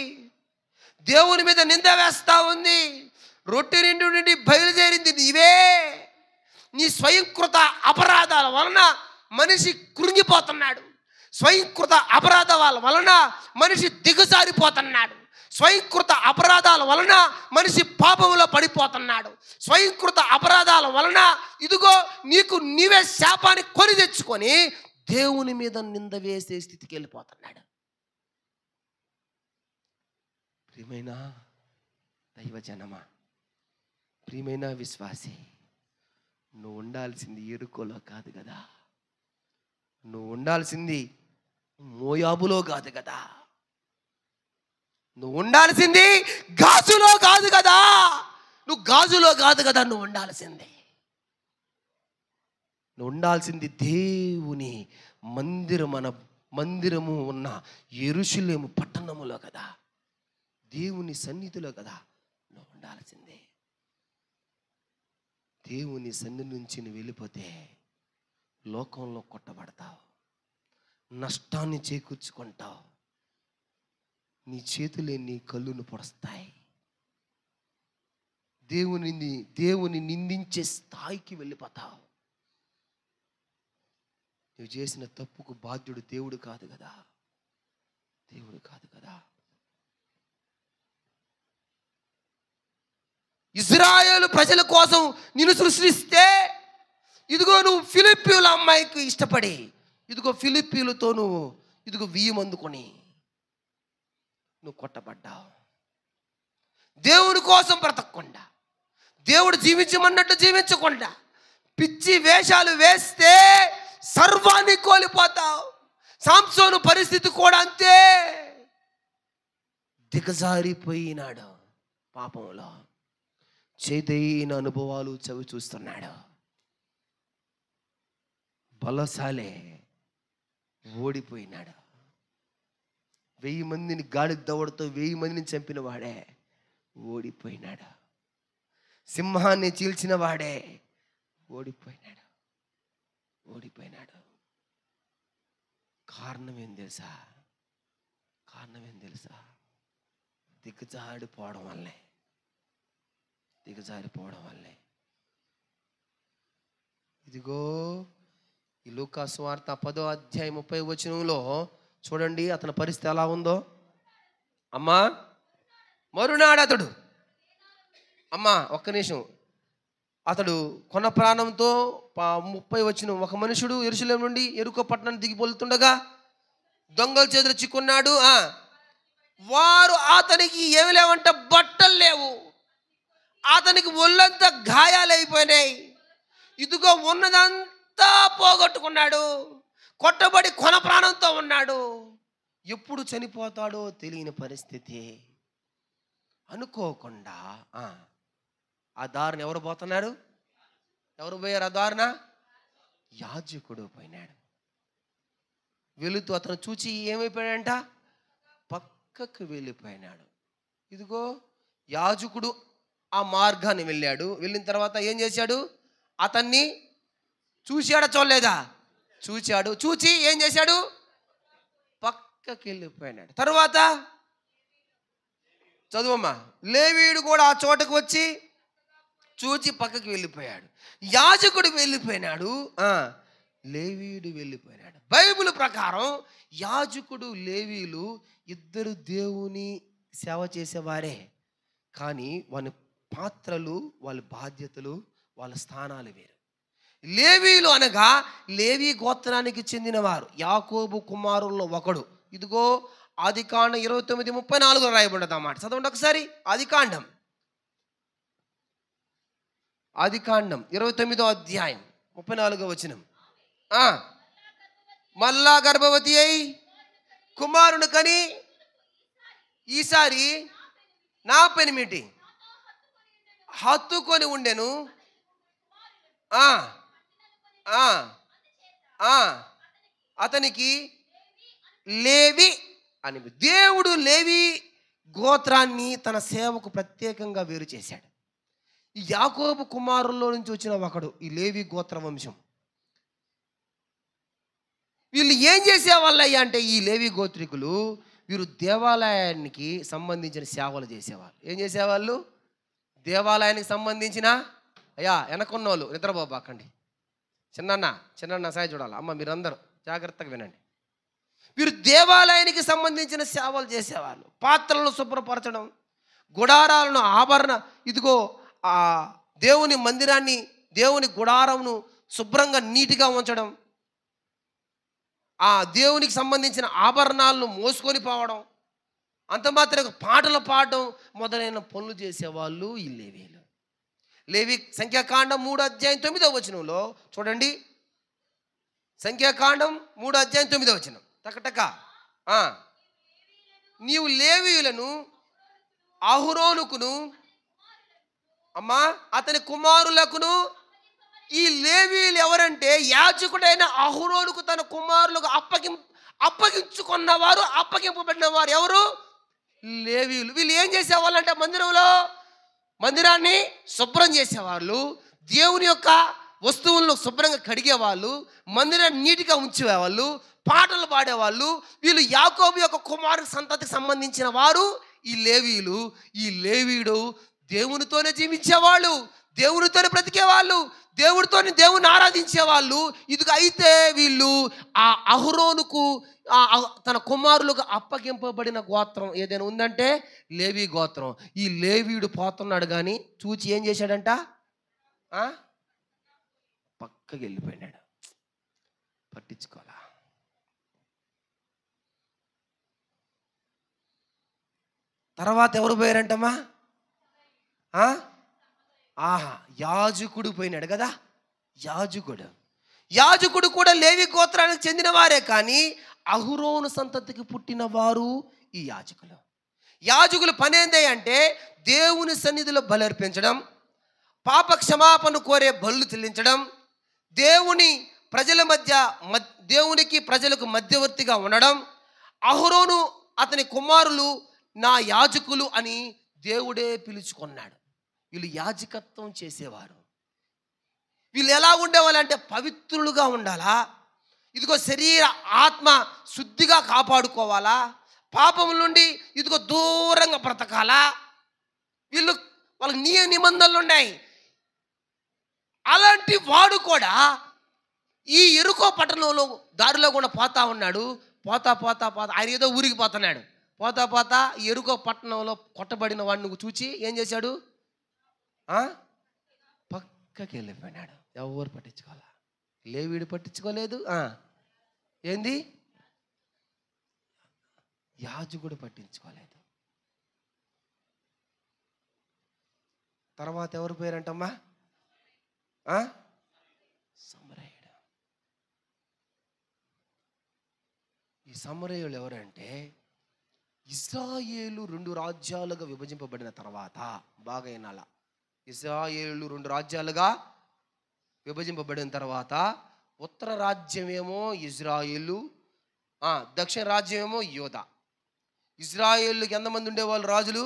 దేవుని మీద నింద వేస్తా ఉంది. రొట్టె నిండు నుండి బయలుదేరింది నీవే. నీ స్వయంకృత అపరాధాల వలన మనిషి కృంగిపోతున్నాడు, స్వయంకృత అపరాధాల వలన మనిషి దిగజారిపోతున్నాడు, స్వయంకృత అపరాధాల వలన మనిషి పాపంలో పడిపోతున్నాడు, స్వయంకృత అపరాధాల వలన ఇదిగో నీకు నీవే శాపాన్ని కొని తెచ్చుకొని దేవుని మీద నింద వేసే స్థితికి వెళ్ళిపోతున్నాడు. ప్రియమైన దైవజనమా, ప్రియమైన విశ్వాసి, నువ్వు ఉండాల్సింది యెరికోలో కాదు కదా, నువ్వు ఉండాల్సింది మోయాబులో కాదు కదా, నువ్వు ఉండాల్సింది గాజులో కాదు కదా, నువ్వు గాజులో కాదు కదా నువ్వు ఉండాల్సింది. నువ్వు ఉండాల్సింది దేవుని మందిరము ఉన్న యెరూషలేము పట్టణములో కదా, దేవుని సన్నిధిలో కదా నువ్వు ఉండాల్సిందే. దేవుని సన్నిధి నుంచి నువ్వు వెళ్ళిపోతే లోకంలో కొట్టబడతావు, నష్టాన్ని చేకూర్చుకుంటావు, నీ చేతులే నీ కళ్ళును పొడుస్తాయి, దేవుని నిందించే స్థాయికి వెళ్ళిపోతావు. నువ్వు చేసిన తప్పుకు బాధ్యుడు దేవుడు కాదు కదా, దేవుడు కాదు కదా. ఇజ్రాయేలు ప్రజల కోసం నిన్ను సృష్టిస్తే ఇదిగో నువ్వు ఫిలిప్పీల అమ్మాయికి ఇష్టపడి ఇదిగో ఫిలిప్పీలతో నువ్వు ఇదిగో బియ్యం అందుకొని నువ్వు కొట్టబడ్డావు. దేవుని కోసం బ్రతకకుండా, దేవుడు జీవించమన్నట్టు జీవించకుండా పిచ్చి వేషాలు వేస్తే సర్వాన్ని కోల్పోతావు. సాంసోను పరిస్థితి కూడా అంతే, దిగజారిపోయినాడు, పాపంలో చేదైన అనుభవాలు చవి చూస్తున్నాడు. బలశాలే ఓడిపోయినాడు. 1000 మందిని గాలి దవడతో 1000 మందిని చంపిన వాడే ఓడిపోయినాడు. సింహాన్ని చీల్చిన వాడే ఓడిపోయినాడు. కారణం ఏం తెలుసా? దిగజారిపోవడం వల్లే. ఇదిగో ఈ లూకా సువార్త 10వ అధ్యాయం 30వ వచనంలో చూడండి అతని పరిస్థితి ఎలా ఉందో. అమ్మా మరునాడు అతడు, అమ్మా ఒక్క నిమిషం, అతడు కొన ప్రాణంతో 30 వచ్చిన ఒక మనుషుడు యెరూషలేము నుండి యెరికో పట్టణానికి దిగిపోతుండగా దొంగల చేతులు చిక్కున్నాడు. వారు అతనికి ఏమి లేవంట, బట్టలు లేవు, అతనికి ఒళ్ళంతా గాయాలైపోయినాయి. ఇదిగో ఉన్నదంతా పోగొట్టుకున్నాడు, కొట్టబడి కొన ప్రాణంతో ఉన్నాడు. ఎప్పుడు చనిపోతాడో తెలియని పరిస్థితి. అనుకోకుండా ఆ దారిని ఎవరు పోతున్నారు? ఎవరు పోయారు ఆ దారిన? యాజకుడు పోయినాడు. వెళుతూ అతను చూచి ఏమైపోయాడంట, పక్కకు వెళ్ళిపోయినాడు. ఇదిగో యాజకుడు ఆ మార్గాన్ని వెళ్ళాడు. వెళ్ళిన తర్వాత ఏం చేశాడు? అతన్ని చూశాడా చూడలేదా? చూశాడు. చూచి ఏం చేశాడు? పక్కకి వెళ్ళిపోయినాడు. తర్వాత చదువమ్మా. లేవీయుడు కూడా ఆ చోటకు వచ్చి చూచి పక్కకి వెళ్ళిపోయాడు. యాజకుడు వెళ్ళిపోయినాడు, లేవీయుడు వెళ్ళిపోయినాడు. బైబిల్ ప్రకారం యాజకుడు లేవీయులు ఇద్దరు దేవుని సేవ చేసేవారే, కానీ వాళ్ళ పాత్రలు, వాళ్ళ బాధ్యతలు, వాళ్ళ స్థానాలు వేరు. లేవీయులు అనగా లేవీ గోత్రానికి చెందినవారు, యాకోబు కుమారుల్లో ఒకడు. ఇదిగో ఆదికాండం 29:34 రాయబడ్డది అన్నమాట. చదవండి ఒకసారి. ఆదికాండం 29వ అధ్యాయం 34వ వచనం. మళ్ళా గర్భవతి అయి కుమారుని కని ఈసారి నా పెనిమిటి హత్తుకొని ఉండెను, అతనికి లేవి అని. దేవుడు లేవి గోత్రాన్ని తన సేవకు ప్రత్యేకంగా వేరు చేశాడు. ఈ యాకోబు కుమారుల్లో నుంచి వచ్చిన ఒకడు ఈ లేవి గోత్ర వంశం. వీళ్ళు ఏం చేసేవాళ్ళయ్యా అంటే, ఈ లేవి గోత్రికులు వీరు దేవాలయానికి సంబంధించిన సేవలు చేసేవాళ్ళు. ఏం చేసేవాళ్ళు? దేవాలయానికి సంబంధించిన వెనకున్నోళ్ళు నిద్రపోబాకండి. చిన్న సాయి చూడాలి అమ్మ, మీరందరూ జాగ్రత్తగా వినండి. వీరు దేవాలయానికి సంబంధించిన సేవలు చేసేవాళ్ళు. పాత్రలను శుభ్రపరచడం, గుడారాలను ఆభరణ, ఇదిగో ఆ దేవుని మందిరాన్ని, దేవుని గుడారంను శుభ్రంగా నీటిగా ఉంచడం, ఆ దేవునికి సంబంధించిన ఆభరణాలను మోసుకొని పోవడం, అంత మాత్రమే పాటలు పాడడం మొదలైన పనులు చేసేవాళ్ళు ఈ లేవీలు. లేవి సంఖ్యాకాండం 3:9 చూడండి. సంఖ్యాకాండం 3:9 టకటక. నీవు లేవీయులను అహరోనుకును అతని కుమారులకును, ఈ లేవీయులు ఎవరంటే యాజకుడైన అహరోనుకు తన కుమారులకు అప్పగించుకున్నవారు, అప్పగింపబడిన వారు ఎవరు? లేవీయులు. వీళ్ళు ఏం చేసేవాళ్ళంటే మందిరాన్ని శుభ్రం చేసేవాళ్ళు, దేవుని యొక్క వస్తువులను శుభ్రంగా కడిగేవాళ్ళు, మందిరాన్ని నీటిగా ఉంచేవాళ్ళు, పాటలు పాడేవాళ్ళు. వీళ్ళు యాకోబు యొక్క కుమారు సంతతికి సంబంధించిన వారు ఈ లేవీయులు. ఈ లేవీయుడు దేవునితోనే జీవించేవాళ్ళు, దేవునితోనే బ్రతికేవాళ్ళు, దేవుని ఆరాధించేవాళ్ళు. ఇదిగో అయితే వీళ్ళు ఆ అహరోనుకు తన కుమారులకు అప్పగింపబడిన గోత్రం ఏదైనా ఉందంటే లేవీ గోత్రం. ఈ లేవీయుడు పోతున్నాడు కానీ చూచి ఏం చేశాడంట, పక్కకి వెళ్ళిపోయినాడు. పట్టించుకోవాలా? తర్వాత ఎవరు పోయారంటమ్మా? యాజకుడు పోయినాడు కదా. యాజకుడు కూడా లేవి గోత్రానికి చెందిన వారే, కానీ అహరోను సంతతికి పుట్టిన వారు ఈ యాజకులు పని ఏంటి అంటే దేవుని సన్నిధిలో బలి అర్పించడం, పాప క్షమాపణ కోరే బలులు చెల్లించడం, దేవునికి ప్రజలకు మధ్యవర్తిగా ఉండడం. అహరోను అతని కుమారులు నా యాజకులు అని దేవుడే పిలుచుకున్నాడు. వీళ్ళు యాజకత్వం చేసేవారు. వీళ్ళు ఎలా ఉండేవాళ్ళంటే పవిత్రులుగా ఉండాలా, ఇదిగో శరీర ఆత్మ శుద్ధిగా కాపాడుకోవాలా, పాపముల నుండి ఇదిగో దూరంగా బ్రతకాలా. వాళ్ళకి నిబంధనలు ఉన్నాయి. అలాంటి వాడు కూడా ఈ యెరికో పట్టణంలో దారిలో కూడా పోతా ఉన్నాడు. పోతా ఆయన ఏదో ఊరికి పోతున్నాడు. పోతా యెరికో పట్టణంలో కొట్టబడిన వాడిని చూచి ఏం చేశాడు? పక్కకి వెళ్ళిపోయినాడు. ఎవరు పట్టించుకోవాలా? లేవీడు పట్టించుకోలేదు. ఏంది? యాజకుడు పట్టించుకోలేదు. తర్వాత ఎవరు పోయారంటమ్మా? సమరయుడు. ఈ సమరయులు ఎవరంటే, ఇశ్రాయేలు 2 రాజ్యాలుగా విభజింపబడిన తర్వాత, బాగా వినాల, ఇశ్రాయేలు 2 రాజ్యాలుగా విభజింపబడిన తర్వాత ఉత్తర రాజ్యమేమో ఇజ్రాయేలు, దక్షిణ రాజ్యమేమో యోధా. ఇజ్రాయేలుకి ఎంతమంది ఉండేవాళ్ళు రాజులు?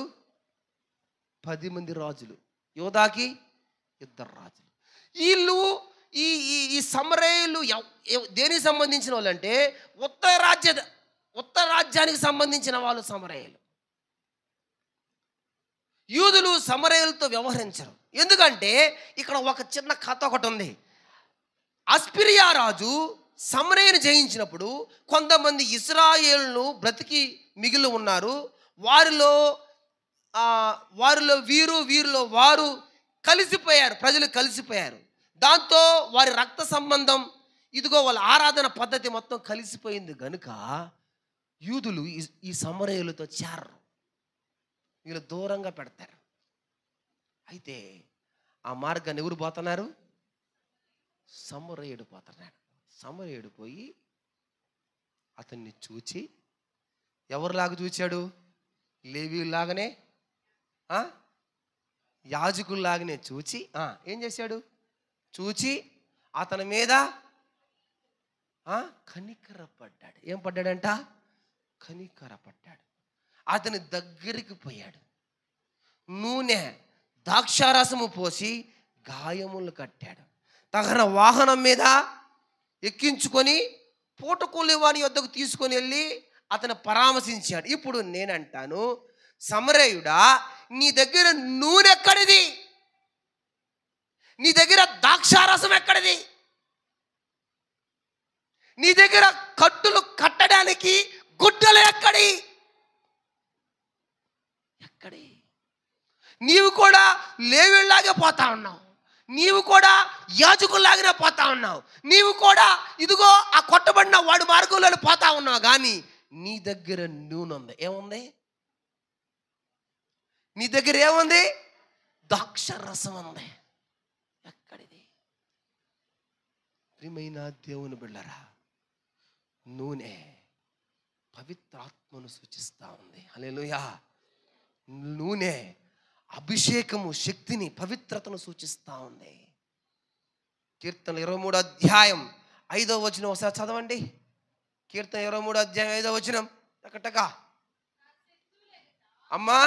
10 మంది రాజులు. యోధాకి 2 రాజులు. వీళ్ళు ఈ సమరయులు దేనికి సంబంధించిన వాళ్ళు అంటే ఉత్తర రాజ్యానికి సంబంధించిన వాళ్ళు సమరయులు. యూదులు సమరయులతో వ్యవహరించరు. ఎందుకంటే ఇక్కడ ఒక చిన్న కథ ఒకటి ఉంది. అస్పిరియా రాజు సమరయుని జయించినప్పుడు కొంతమంది ఇశ్రాయేలును బ్రతికి మిగిలి ఉన్నారు. వారిలో వీరిలో వారు కలిసిపోయారు. ప్రజలు కలిసిపోయారు. దాంతో వారి రక్త సంబంధం, ఇదిగో వాళ్ళ ఆరాధన పద్ధతి మొత్తం కలిసిపోయింది గనుక యూదులు ఈ సమరయులతో చేరరు. వీళ్ళు దూరంగా పెడతారు. అయితే ఆ మార్గాన్ని ఎవరు పోతున్నారు? సమరయుడు పోతున్నాడు. సమరయుడు పోయి అతన్ని చూచి, ఎవరిలాగా చూచాడు? లేవీలాగానే, యాజకుల్లాగానే చూచి ఏం చేశాడు? చూచి అతని మీద కనికరపడ్డాడు. ఏం పడ్డాడంట? కనికరపడ్డాడు. అతని దగ్గరికి పోయాడు. నూనె, ద్రాక్షారసము పోసి గాయములు కట్టాడు. తగిన వాహనం మీద ఎక్కించుకొని పూటకూలి వాని వద్దకు తీసుకొని వెళ్ళి అతను పరామర్శించాడు. ఇప్పుడు నేనంటాను, సమరయుడా, నీ దగ్గర నూనె ఎక్కడిది? నీ దగ్గర ద్రాక్షారసం ఎక్కడిది? నీ దగ్గర కట్టులు కట్టడానికి గుడ్డలు ఎక్కడి? నీవు కూడా లేవీళ్ళలాగే పోతా ఉన్నావు. నీవు కూడా యాజకుల్లాగానే పోతా ఉన్నావు. నీవు కూడా ఇదిగో ఆ కొట్టబడిన వాడి మార్గంలో పోతా ఉన్నావు. కానీ నీ దగ్గర నూనె ఉంది. ఏముంది నీ దగ్గర? ఏముంది? ద్రాక్షరసం ఉంది. ఎక్కడిది? ప్రియమైన దేవుని బిడ్డలారా, నూనె పవిత్రాత్మను సూచిస్తూ ఉంది. హల్లెలూయా. నూనె అభిషేకము, శక్తిని, పవిత్రతను సూచిస్తూ ఉంది. కీర్తన 23 అధ్యాయం 5వ వచనం ఒకసారి చదవండి. కీర్తన 23 అధ్యాయం 5వ వచనం. టకటక. అమ్మా,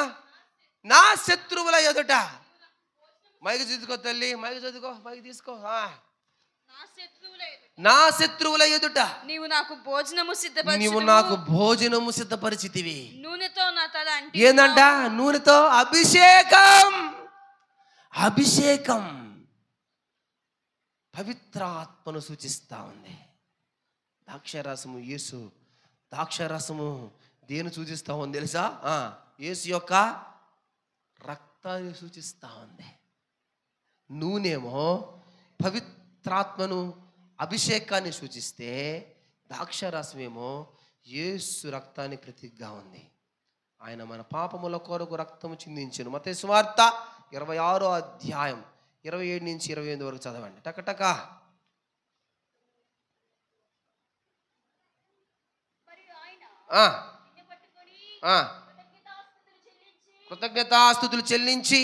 నా శత్రువుల ఎదుట, మైకి చదువుకో తల్లి, మైకి చదువుకో, మైకి తీసుకో. నా శత్రువుల ఎదుట నీవు నాకు భోజనము సిద్ధపరిచితివి. నూనెతో నా తల అంటే ఏందంట? నూనెతో అభిషేకం. అభిషేకం పవిత్రాత్మను సూచిస్తా ఉంది. ద్రాక్షరసము, యేసు ద్రాక్షరసము దేని సూచిస్తా ఉంది తెలుసా? యేసు యొక్క రక్తాన్ని సూచిస్తా ఉంది. నూనెమో పవిత్రాత్మను, అభిషేకాన్ని సూచిస్తే, ద్రాక్షరసమేమో యేసు రక్తాన్ని ప్రతీకగా ఉంది. ఆయన మన పాపముల కొరకు రక్తము చిందించెను. మత్తయి సువార్త 26వ అధ్యాయం 27 నుంచి 28 వరకు చదవండి. టకటక. కృతజ్ఞతాస్తుతులు చెల్లించి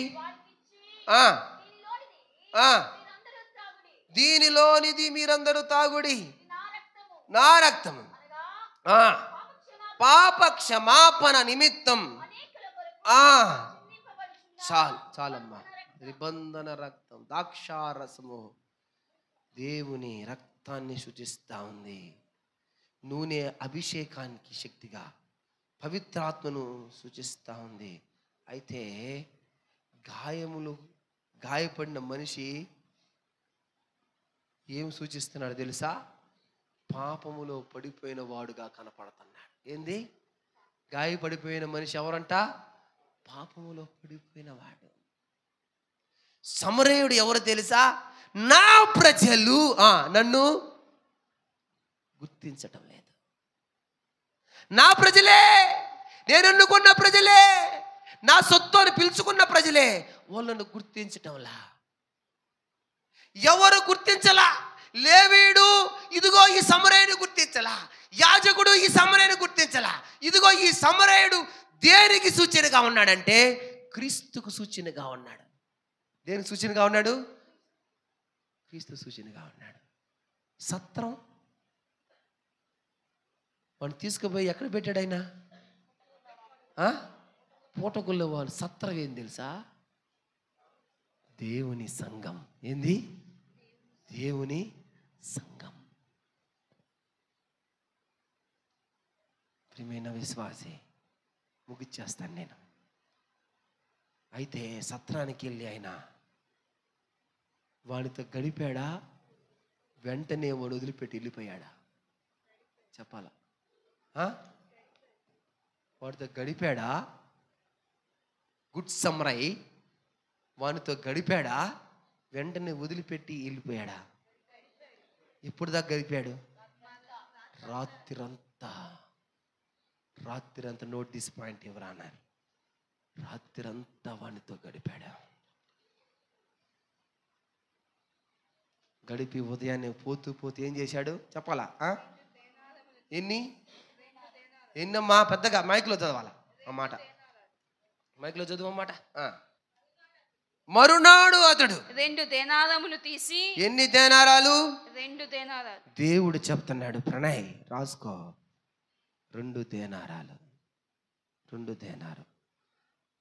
దీనిలోనిది మీరందరూ తాగుడి, నా రక్తము పాప క్షమాపణ నిమిత్తం. చాలమ్మా. నిబంధన రక్తం, ద్రాక్షారసము దేవుని రక్తాన్ని సూచిస్తూ ఉంది. నూనె అభిషేకానికి శక్తిగా, పవిత్రాత్మను సూచిస్తూ ఉంది. అయితే గాయపడిన మనిషి ఏం సూచిస్తున్నాడు తెలుసా? పాపములో పడిపోయిన వాడుగా కనపడుతున్నాడు. ఏంది? గాయపడిపోయిన మనిషి ఎవరంట? పాపములో పడిపోయిన వాడు. సమరయుడు ఎవరు తెలుసా? నా ప్రజలు నన్ను గుర్తించటం లేదు. నా ప్రజలే, నేను ఎన్నుకున్న ప్రజలే, నా సొత్తు అని పిలుచుకున్న ప్రజలే, వాళ్ళను గుర్తించటంలా. ఎవరు గుర్తించలా? లేవీయుడు ఇదిగో ఈ సమరయుడు గుర్తించలా, యాజకుడు ఈ సమరయుడు గుర్తించలా. ఇదిగో ఈ సమరయుడు దేనికి సూచనగా ఉన్నాడంటే క్రీస్తుకు సూచనగా ఉన్నాడు. దేనికి సూచనగా ఉన్నాడు? క్రీస్తు సూచనగా ఉన్నాడు. సత్రం వాడిని తీసుకుపోయి ఎక్కడ పెట్టాడు ఆయన? పూటగుల్లో వాళ్ళు. సత్రం ఏం తెలుసా? దేవుని సంఘం. ఏంది? దేవుని సంఘం. ప్రియమైన విశ్వాసి, ముగిచ్చేస్తాను నేను. అయితే సత్రానికి వెళ్ళి ఆయన వాడితో గడిపాడా? వెంటనే వాడు వదిలిపెట్టి వెళ్ళిపోయాడా? చెప్పాలా? వాడితో గడిపాడా? గుడ్ సమ్రై వానితో గడిపాడా? వెంటనే వదిలిపెట్టి వెళ్ళిపోయాడా? ఎప్పుడు దాకా గడిపాడు? రాత్రిరంతా నోటీస్ పాయింట్ ఎవరు అన్నారు? రాత్రిరంతా వానితో గడిపాడు. గడిపి ఉదయాన్నే పోతూ ఏం చేశాడు? చెప్పాలా? ఎన్నమ్మా? పెద్దగా మైక్లో చదవాలా ఆ మాట. మైక్లో చదువు అన్నమాట. మరునాడు అతడు 2 దేనారములు తీసి. ఎన్ని దేనారాలు? 2 దేనారాలు. దేవుడు చెప్తున్నాడు, ప్రణయ్ రాసుకో, 2 దేనారాలు. 2 దేనారు.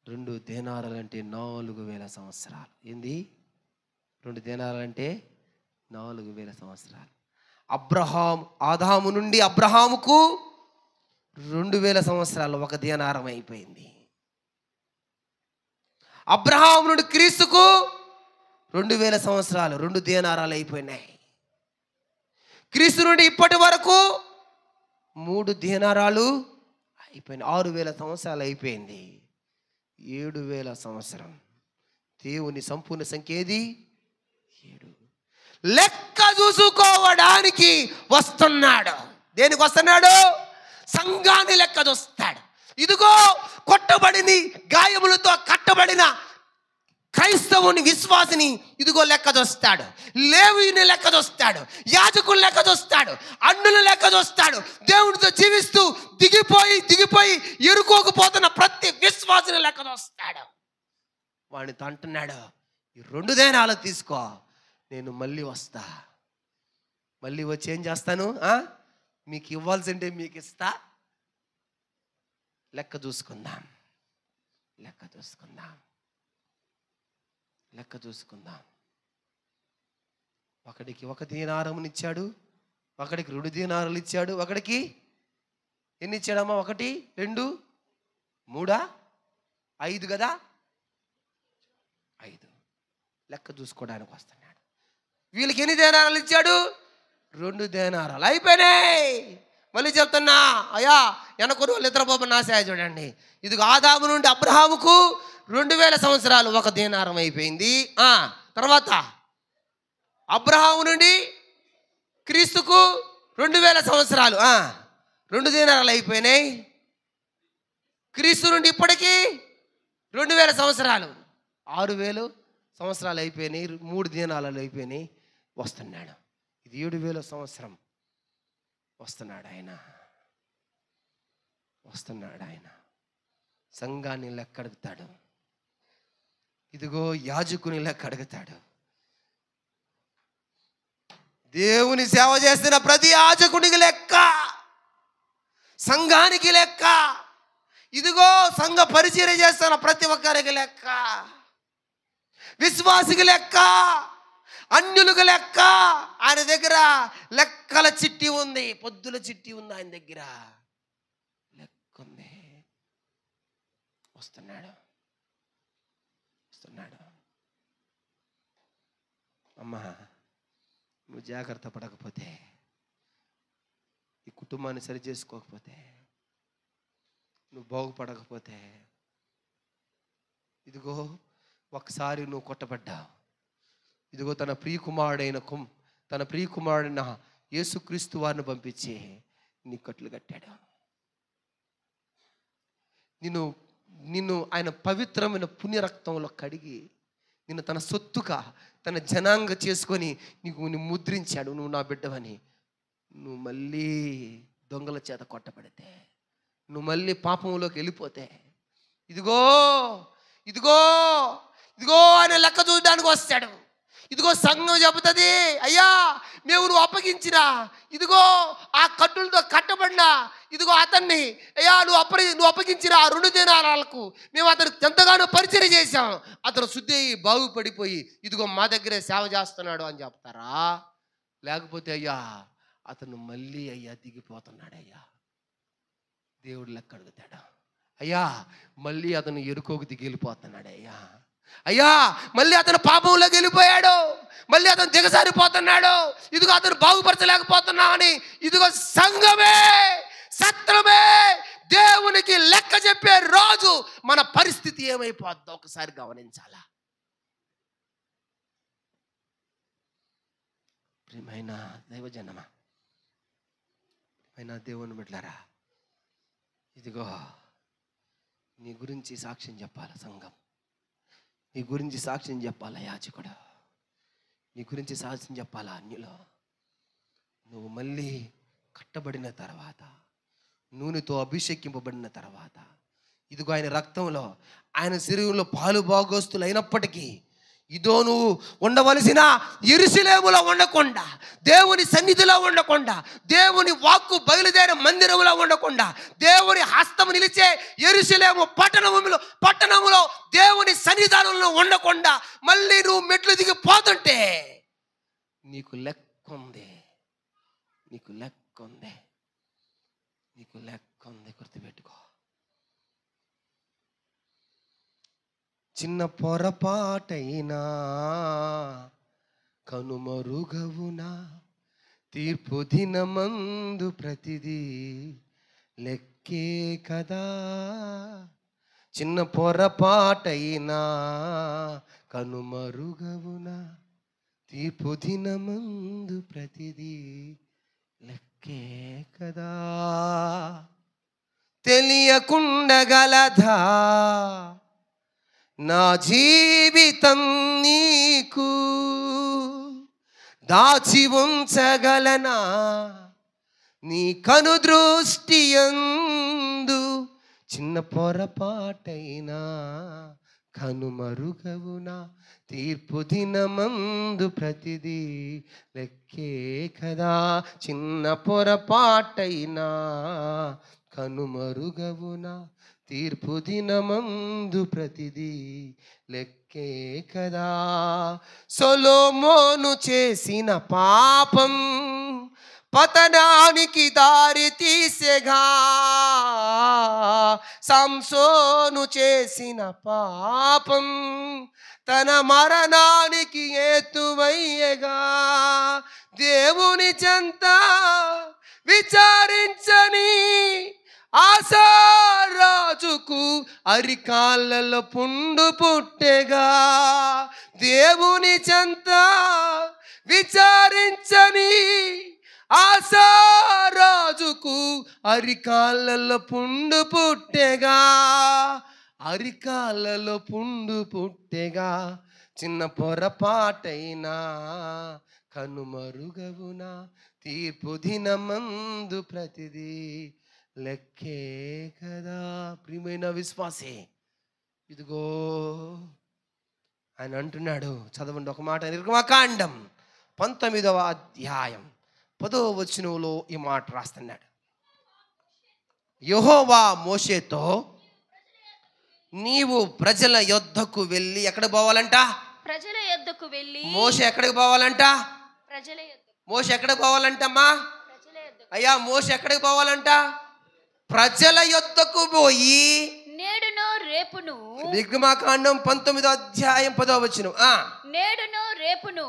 2 దేనారాలు అంటే 4000 సంవత్సరాలు. ఏంది? 2 దేనారాలు అంటే 4000 సంవత్సరాలు. ఆదాము నుండి అబ్రహాముకు 2000 సంవత్సరాలు 1 దేనారం అయిపోయింది. అబ్రహాము నుండి క్రీస్తుకు 2000 సంవత్సరాలు 2 దేనారాలు అయిపోయినాయి. క్రీస్తు నుండి ఇప్పటి వరకు 3 దేనారాలు అయిపోయినాయి. 6000 సంవత్సరాలు అయిపోయింది. 7000 సంవత్సరం. దేవుని సంపూర్ణ సంఖ్య ఏది? 7. లెక్క చూసుకోవడానికి వస్తున్నాడు. దేనికి వస్తున్నాడు? సంఘాన్ని లెక్క చూస్తాడు. ఇదిగో కొట్టబడిన, గాయములతో కట్టబడిన క్రైస్తవుని, విశ్వాసిని ఇదిగో లెక్క చూస్తాడు. లేవీయుని లెక్క చూస్తాడు. యాజకుని లెక్క చూస్తాడు. అన్నుల లెక్క చూస్తాడు. దేవునితో జీవిస్తూ దిగిపోయి ఎరుకోకపోతున్న ప్రతి విశ్వాసిని లెక్క చూస్తాడు. వాడితో అంటున్నాడు, ఈ 2 దేనాలు తీసుకో, నేను మళ్ళీ వస్తా. మళ్ళీ వచ్చి ఏం చేస్తాను? మీకు ఇవ్వాల్సింటే మీకు ఇస్తా. లెక్క చూసుకుందాం. ఒకడికి 1 దీనారముని ఇచ్చాడు, ఒకడికి 2 దీనారాలు ఇచ్చాడు, ఒకడికి ఎన్ని ఇచ్చాడమ్మా? 1, 2, 3, 5 కదా? 5 లెక్క చూసుకోవడానికి వస్తున్నాడు. వీళ్ళకి ఎన్ని దేనారాలు ఇచ్చాడు? 2 దేనారాలు అయిపోయినాయి. మళ్ళీ చెప్తున్నా, అయ్యా వెనకరు నిద్రపోబు నాశాయ చూడండి. ఇది ఆదాము నుండి అబ్రహాముకు 2000 సంవత్సరాలు 1 దేనారం అయిపోయింది. తర్వాత అబ్రహాము నుండి క్రీస్తుకు 2000 సంవత్సరాలు 2 దేనారాలు అయిపోయినాయి. క్రీస్తు నుండి ఇప్పటికీ 2000 సంవత్సరాలు 6000 సంవత్సరాలు అయిపోయినాయి. 3 దేనారాలు అయిపోయినాయి. వస్తున్నాడు. ఇది 7000 సంవత్సరం. వస్తున్నాడు ఆయన. సంఘాన్ని లెక్క అడుగుతాడు. ఇదిగో యాజకుని లెక్క అడుగుతాడు. దేవుని సేవ చేస్తున్న ప్రతి యాజకునికి లెక్క, సంఘానికి లెక్క, ఇదిగో సంఘ పరిచర్య చేస్తున్న ప్రతి ఒక్కరికి లెక్క, విశ్వాసికి లెక్క, అన్యులకు లెక్క. ఆయన దగ్గర లెక్కల చిట్టి ఉంది, పొద్దుల చిట్టి ఉంది. ఆయన దగ్గర లెక్క ఉంది. వస్తున్నాడు. అమ్మా, నువ్వు జాగ్రత్త పడకపోతే, ఈ కుటుంబాన్ని సరి చేసుకోకపోతే, నువ్వు బాగుపడకపోతే, ఇదిగో ఒకసారి నువ్వు కొట్టబడ్డావు. ఇదిగో తన ప్రియకుమారుడైన యేసుక్రీస్తు వారిని పంపించి నీ కట్లు కట్టాడు. నిన్ను ఆయన పవిత్రమైన పుణ్యరక్తంలో కడిగి నిన్ను తన సొత్తుగా తన జనాంగ చేసుకొని నీ ముద్రించాడు. నువ్వు నా బిడ్డవని. నువ్వు మళ్ళీ దొంగల చేత కొట్టబడితే, నువ్వు మళ్ళీ పాపంలోకి వెళ్ళిపోతే, ఇదిగో ఇదిగో ఇదిగో ఆయన లెక్క చూడడానికి వస్తాడు. ఇదిగో సంఘం చెబుతుంది, అయ్యా మేము నువ్వు అప్పగించినా, ఇదిగో ఆ కట్టులతో కట్టబడినా, ఇదిగో అతన్ని అయ్యా నువ్వు అప్పగించిన ఆ 2 దినాలకు మేము అతనికి ఎంతగానో పరిచయం చేశాం, అతను శుద్ధి అయ్యి బాగుపడిపోయి ఇదిగో మా దగ్గరే సేవ చేస్తున్నాడు అని చెప్తారా? లేకపోతే అయ్యా అతను మళ్ళీ దిగిపోతున్నాడు, దేవుడు లెక్క అడుగుతాడు. అయ్యా మళ్ళీ అతను ఎరుకోకు దిగిపోతున్నాడు, అయ్యా మళ్ళీ అతను పాపంలోకి వెళ్ళిపోయాడు, మళ్ళీ అతను దిగసారిపోతున్నాడు, ఇదిగో అతను బాగుపరచలేకపోతున్నా అని ఇదిగో సంఘమే సత్రమే దేవునికి లెక్క చెప్పే రోజు మన పరిస్థితి ఏమైపోద్దో ఒకసారి గమనించాలా. ప్రియమైన దైవజనమా, ప్రియమైన దేవుని బిడ్డలారా, ఇదిగో నీ గురించి సాక్ష్యం చెప్పాలి సంఘం, నీ గురించి సాక్ష్యం చెప్పాలా యాజకుడు, నీ గురించి సాక్ష్యం చెప్పాలా అన్యులో. నువ్వు మళ్ళీ కట్టబడిన తర్వాత, నూనెతో అభిషేకింపబడిన తర్వాత, ఇదిగో ఆయన రక్తంలో ఆయన శరీరంలో పాలు భాగస్తులు అయినప్పటికీ ఇదో నువ్వు ఉండవలసిన యెరూషలేములో ఉండకుండా, దేవుని సన్నిధిలో ఉండకుండా, దేవుని వాక్కు బయలుదేరే మందిరంలో ఉండకుండా, దేవుని హస్తము నిలిచే యెరూషలేము పట్టణములో దేవుని సన్నిధానంలో ఉండకుండా మళ్ళీ నువ్వు మెట్లు దిగిపోతుంటే నీకు లెక్క ఉంది, నీకు లెక్క ఉంది, నీకు లెక్క ఉంది. గుర్తుపెట్టుకో. చిన్న పొరపాటైనా కనుమరుగవునా, తీర్పు దినమందు ప్రతిదీ లెక్కే కదా. చిన్న పొరపాటైనా కనుమరుగవునా, తీర్పు దినమందు ప్రతిదీ లెక్కే కదా. తెలియకుండగలదా నా జీవితం నీకు, దాచి ఉంచగలనా నీ కనుదృష్టి యందు. చిన్న పొరపాటైనా కనుమరుగవునా, తీర్పు దినమందు ప్రతిదీ లెక్కే కదా. చిన్న పొరపాటైనా కనుమరుగవునా, తీర్పు దినమందు ప్రతిదీ లెక్కే కదా. సొలొమోను చేసిన పాపం పతనానికి దారి తీసెగా, సంసోను చేసిన పాపం తన మరణానికి హేతువయ్యగా. దేవుని చెంత విచారించని ఆసారాజుకు అరికాళ్ళలో పుండు పుట్టెగా. దేవుని చెంత విచారించని ఆసారాజుకు అరికాళ్ళలో పుండు పుట్టెగా, అరికాళ్ళలో పుండు పుట్టెగా. చిన్న పొరపాటైనా కనుమరుగవునా, తీర్పు దినమందు ప్రతిదీ లెక్కే కదా. ప్రియమైన విశ్వాసే, ఇదిగో ఆయన అంటున్నాడు, చదవండి ఒక మాట. నిర్గమకాండం 19వ అధ్యాయం 10వ వచనంలో ఈ మాట రాస్తున్నాడు. యెహోవా మోషేతో, నీవు ప్రజల యొద్దకు వెళ్ళి, ఎక్కడికి పోవాలంట? ప్రజల యొద్దకు వెళ్ళి. మోషే ఎక్కడికి పోవాలంట? ప్రజల యొద్దకు. మోషే ఎక్కడికి పోవాలంటమ్మా? ప్రజల యొద్దకు. అయ్యా మోషే ఎక్కడికి పోవాలంట? ప్రజల యొద్దకు పోయి. నేడును రేపును. నిర్గమకాండం 19వ అధ్యాయం 10వ వచనం. నేడును రేపును.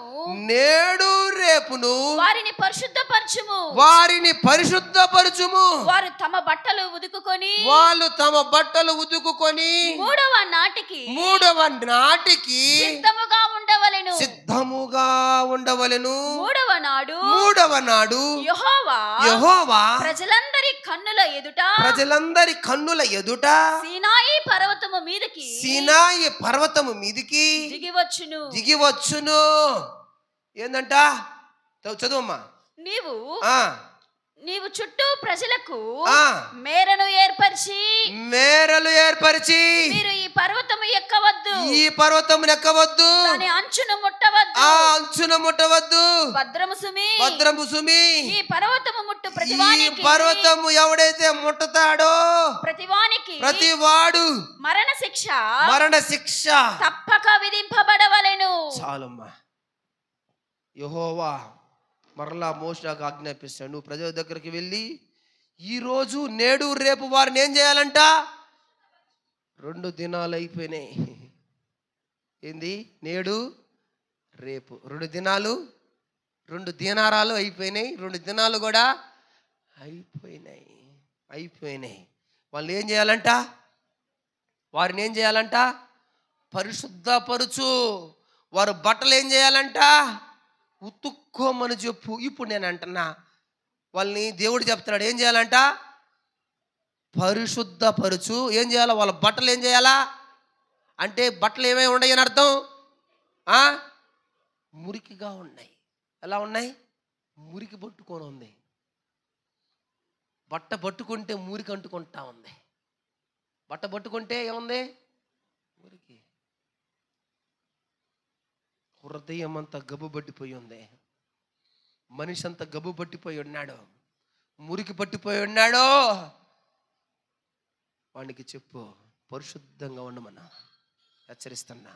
నేడు రేపు రేపును వారిని పరిశుద్ధపరచుము. వారిని పరిశుద్ధపరచుము. వారు తమ బట్టలు ఉదుకుకొని వాళ్ళు తమ బట్టలు ఉతుకుకొని మూడవ నాటికి సిద్ధముగా ఉండవలెను. సిద్ధముగా ఉండవలెను. మూడవ నాడు యెహోవా ప్రజలందరి కన్నుల ఎదుట సీనాయి పర్వతము మీదికి దిగివచ్చును. ఏందంట? చదువమ్మా. నీవు చుట్టూ ప్రజలకు మేరలు ఏర్పరిచి మీరు ఈ పర్వతము ఎక్కవద్దు, దాని అంచును ముట్టవద్దు. భద్రము సుమి, ఈ పర్వతము ముట్టు పర్వతము ఎవడైతే ముట్టతాడో ప్రతివాడు మరణ శిక్ష తప్పక విధింపబడవలెను. చాలమ్మా. యెహోవా మరలా మోషేకు ఆజ్ఞాపిస్తాడు, నువ్వు ప్రజల దగ్గరికి వెళ్ళి ఈరోజు నేడు రేపు వారిని ఏం చేయాలంట? 2 దినాలు అయిపోయినాయి. ఏంది? నేడు రేపు 2 దినాలు, 2 దీనారాలు అయిపోయినాయి. 2 దినాలు కూడా అయిపోయినాయి. వాళ్ళు ఏం చేయాలంట? వారిని ఏం చేయాలంట? పరిశుద్ధపరచు. వారు బట్టలు ఏం చేయాలంట? ఉతుక్కోమని చెప్పు. ఇప్పుడు నేను అంటున్నా, వాళ్ళని దేవుడు చెప్తున్నాడు ఏం చేయాలంట? పరిశుద్ధపరచు. ఏం చేయాలా? వాళ్ళ బట్టలు ఏం చేయాలా అంటే బట్టలు ఏమేమి ఉన్నాయి అని అర్థం? మురికిగా ఉన్నాయి. ఎలా ఉన్నాయి? మురికి పట్టుకొని ఉంది. బట్ట పట్టుకుంటే మురికి అంటుకుంటా ఉంది. బట్ట పట్టుకుంటే ఏముంది? మురికి. హృదయం అంతా గబ్బు పట్టిపోయి ఉంది. మనిషి అంతా గబ్బు పట్టిపోయి ఉన్నాడు, మురికి పట్టిపోయి ఉన్నాడు. వానికి చెప్పు, పరిశుద్ధంగా ఉండమన్నా, హెచ్చరిస్తున్నా.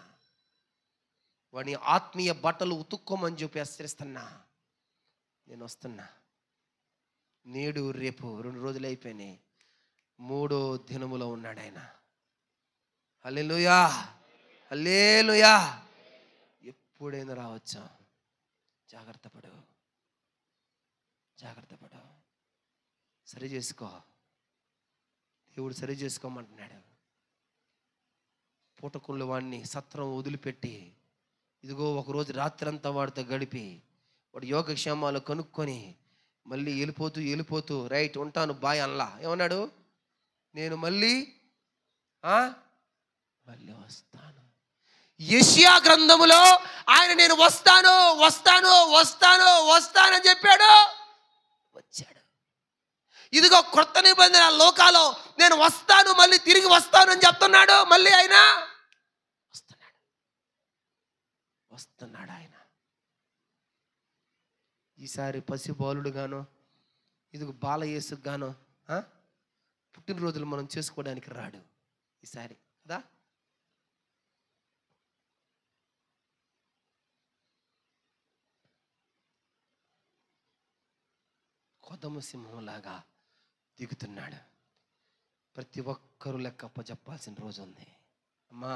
వాని ఆత్మీయ బట్టలు ఉతుక్కోమని చెప్పి హెచ్చరిస్తున్నా. నేను వస్తున్నా. నేడు రేపు 2 రోజులు అయిపోయినాయి. 3వ దినములో ఉన్నాడు ఆయన. హల్లెలూయా, హల్లెలూయా. ఎప్పుడైనా రావచ్చా? జాగ్రత్త పడు. సరి చేసుకో. దేవుడు సరి చేసుకోమంటున్నాడు. పూటకుళ్ళు వాడిని సత్రం వదిలిపెట్టి ఇదిగో ఒకరోజు రాత్రంతా వాడితో గడిపి వాడు యోగక్షేమాలు కనుక్కొని మళ్ళీ వెళ్ళిపోతూ రైట్ ఉంటాను బాయ్ అన్లా. ఏమన్నాడు? నేను మళ్ళీ వస్తాను. యెషయా గ్రంథములో ఆయన నేను వస్తాను అని చెప్పాడు. వచ్చాడు. ఇదిగో క్రొత్త నిబంధన లోకాలో నేను వస్తాను, మళ్ళీ తిరిగి వస్తాను అని చెప్తున్నాడు. మళ్ళీ ఆయన వస్తున్నాడు. ఆయన ఈసారి పసిబాలుడు గాను ఇదిగో బాలయేసుకు గాను పుట్టినరోజులు మనం చేసుకోవడానికి రాడు ఈసారి కదా. కొదమ సింహంలాగా దిగుతున్నాడు. ప్రతి ఒక్కరూ లెక్క అప్పచెప్పాల్సిన రోజు ఉంది. అమ్మా,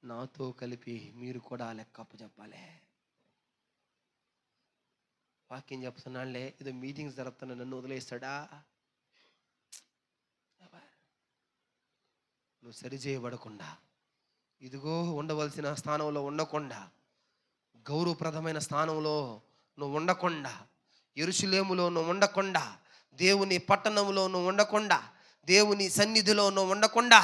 నాతో కలిపి మీరు కూడా లెక్క అప్పచెప్పాలి. వాక్యం చెప్తున్నానులే, ఏదో మీటింగ్స్ జరుపుతున్నా నన్ను వదిలేస్తాడా? నువ్వు సరి చేయబడకుండా, ఇదిగో ఉండవలసిన స్థానంలో ఉండకుండా, గౌరవప్రదమైన స్థానంలో నువ్వు ఉండకుండా, యెరూషలేములో నువ్వు ఉండకుండా, దేవుని పట్టణంలో నువ్వు ఉండకుండా, దేవుని సన్నిధిలో నువ్వు ఉండకుండా,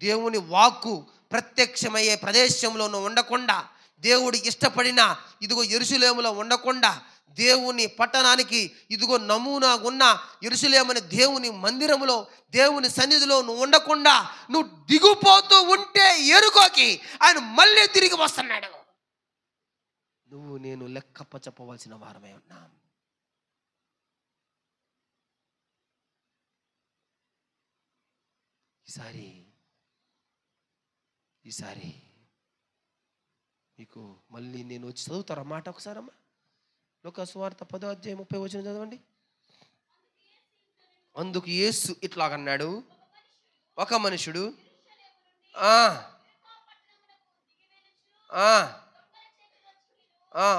దేవుని వాక్కు ప్రత్యక్షమయ్యే ప్రదేశంలో నువ్వు ఉండకుండా, దేవుడు ఇష్టపడిన ఇదిగో యెరూషలేములో ఉండకుండా, దేవుని పట్టణానికి ఇదిగో నమూనా ఉన్న యెరూషలేమనే దేవుని మందిరములో దేవుని సన్నిధిలో నువ్వు ఉండకుండా నువ్వు దిగిపోతూ ఉంటే ఎరుకోకి ఆయన మళ్ళీ తిరిగి వస్తున్నాడు. నువ్వు నేను లెక్కప్ప చెప్పవలసిన వారమే ఉన్నాం. ఈసారి మీకు మళ్ళీ నేను వచ్చి చదువుతారా మాట ఒకసారమ్మా? లూకా సువార్త 10వ అధ్యాయం 30వ వచనం చదవండి. అందుకు యేసు ఇట్లాగన్నాడు, ఒక మనుషుడు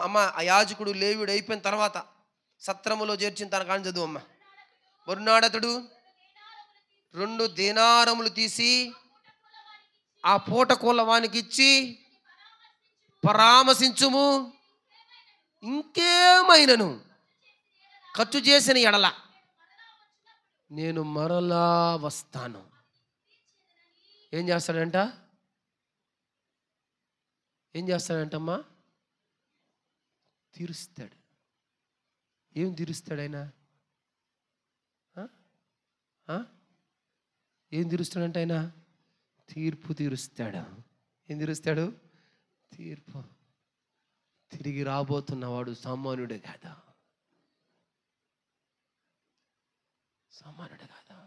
అమ్మ ఆ యాజకుడు లేవీయుడు అయిపోయిన తర్వాత సత్రములో చేర్చిన తన కానీ చదువు అమ్మ. మరునాడతడు 2 దీనారములు తీసి ఆ పూట కూల వానికి ఇచ్చి పరామర్శించుము, ఇంకేమైనను ఖర్చు చేసిన ఎడల నేను మరలా వస్తాను. ఏం చేస్తాడంట? ఏం చేస్తాడంటమ్మా? తీరుస్తాడు. ఏం తీరుస్తాడు ఆయన? ఏం తీరుస్తాడంట ఆయన? తీర్పు తీరుస్తాడు. ఏం తీరుస్తాడు? తీర్పు. తిరిగి రాబోతున్నవాడు సామాన్యుడే కాదా? సామాన్యుడే కాదా?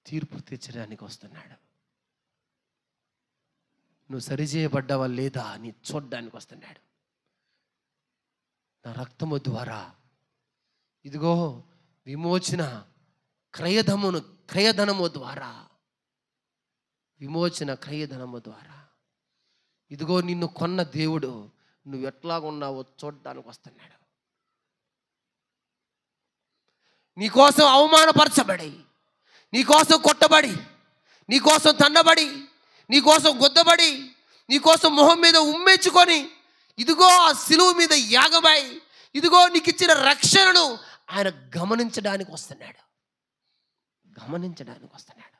తీర్పు తీర్చడానికి వస్తున్నాడు. నువ్వు సరిచేయబడ్డావా లేదా అని చూడ్డానికి వస్తున్నాడు. నా రక్తము ద్వారా ఇదిగో విమోచన, క్రయధనము ద్వారా, విమోచన క్రయధనము ద్వారా ఇదిగో నిన్ను కొన్న దేవుడు నువ్వు ఎట్లాగున్నావో చూడ్డానికి వస్తున్నాడు. నీకోసం అవమానపరచబడి, నీకోసం కొట్టబడి, నీకోసం తన్నబడి, నీకోసం గుద్దబడి, నీకోసం మొహం మీద ఉమ్మేచుకొని ఇదిగో ఆ సిలువ మీద యాగమై ఇదిగో నీకు ఇచ్చిన రక్షణను ఆయన గమనించడానికి వస్తున్నాడు. గమనించడానికి వస్తున్నాడు.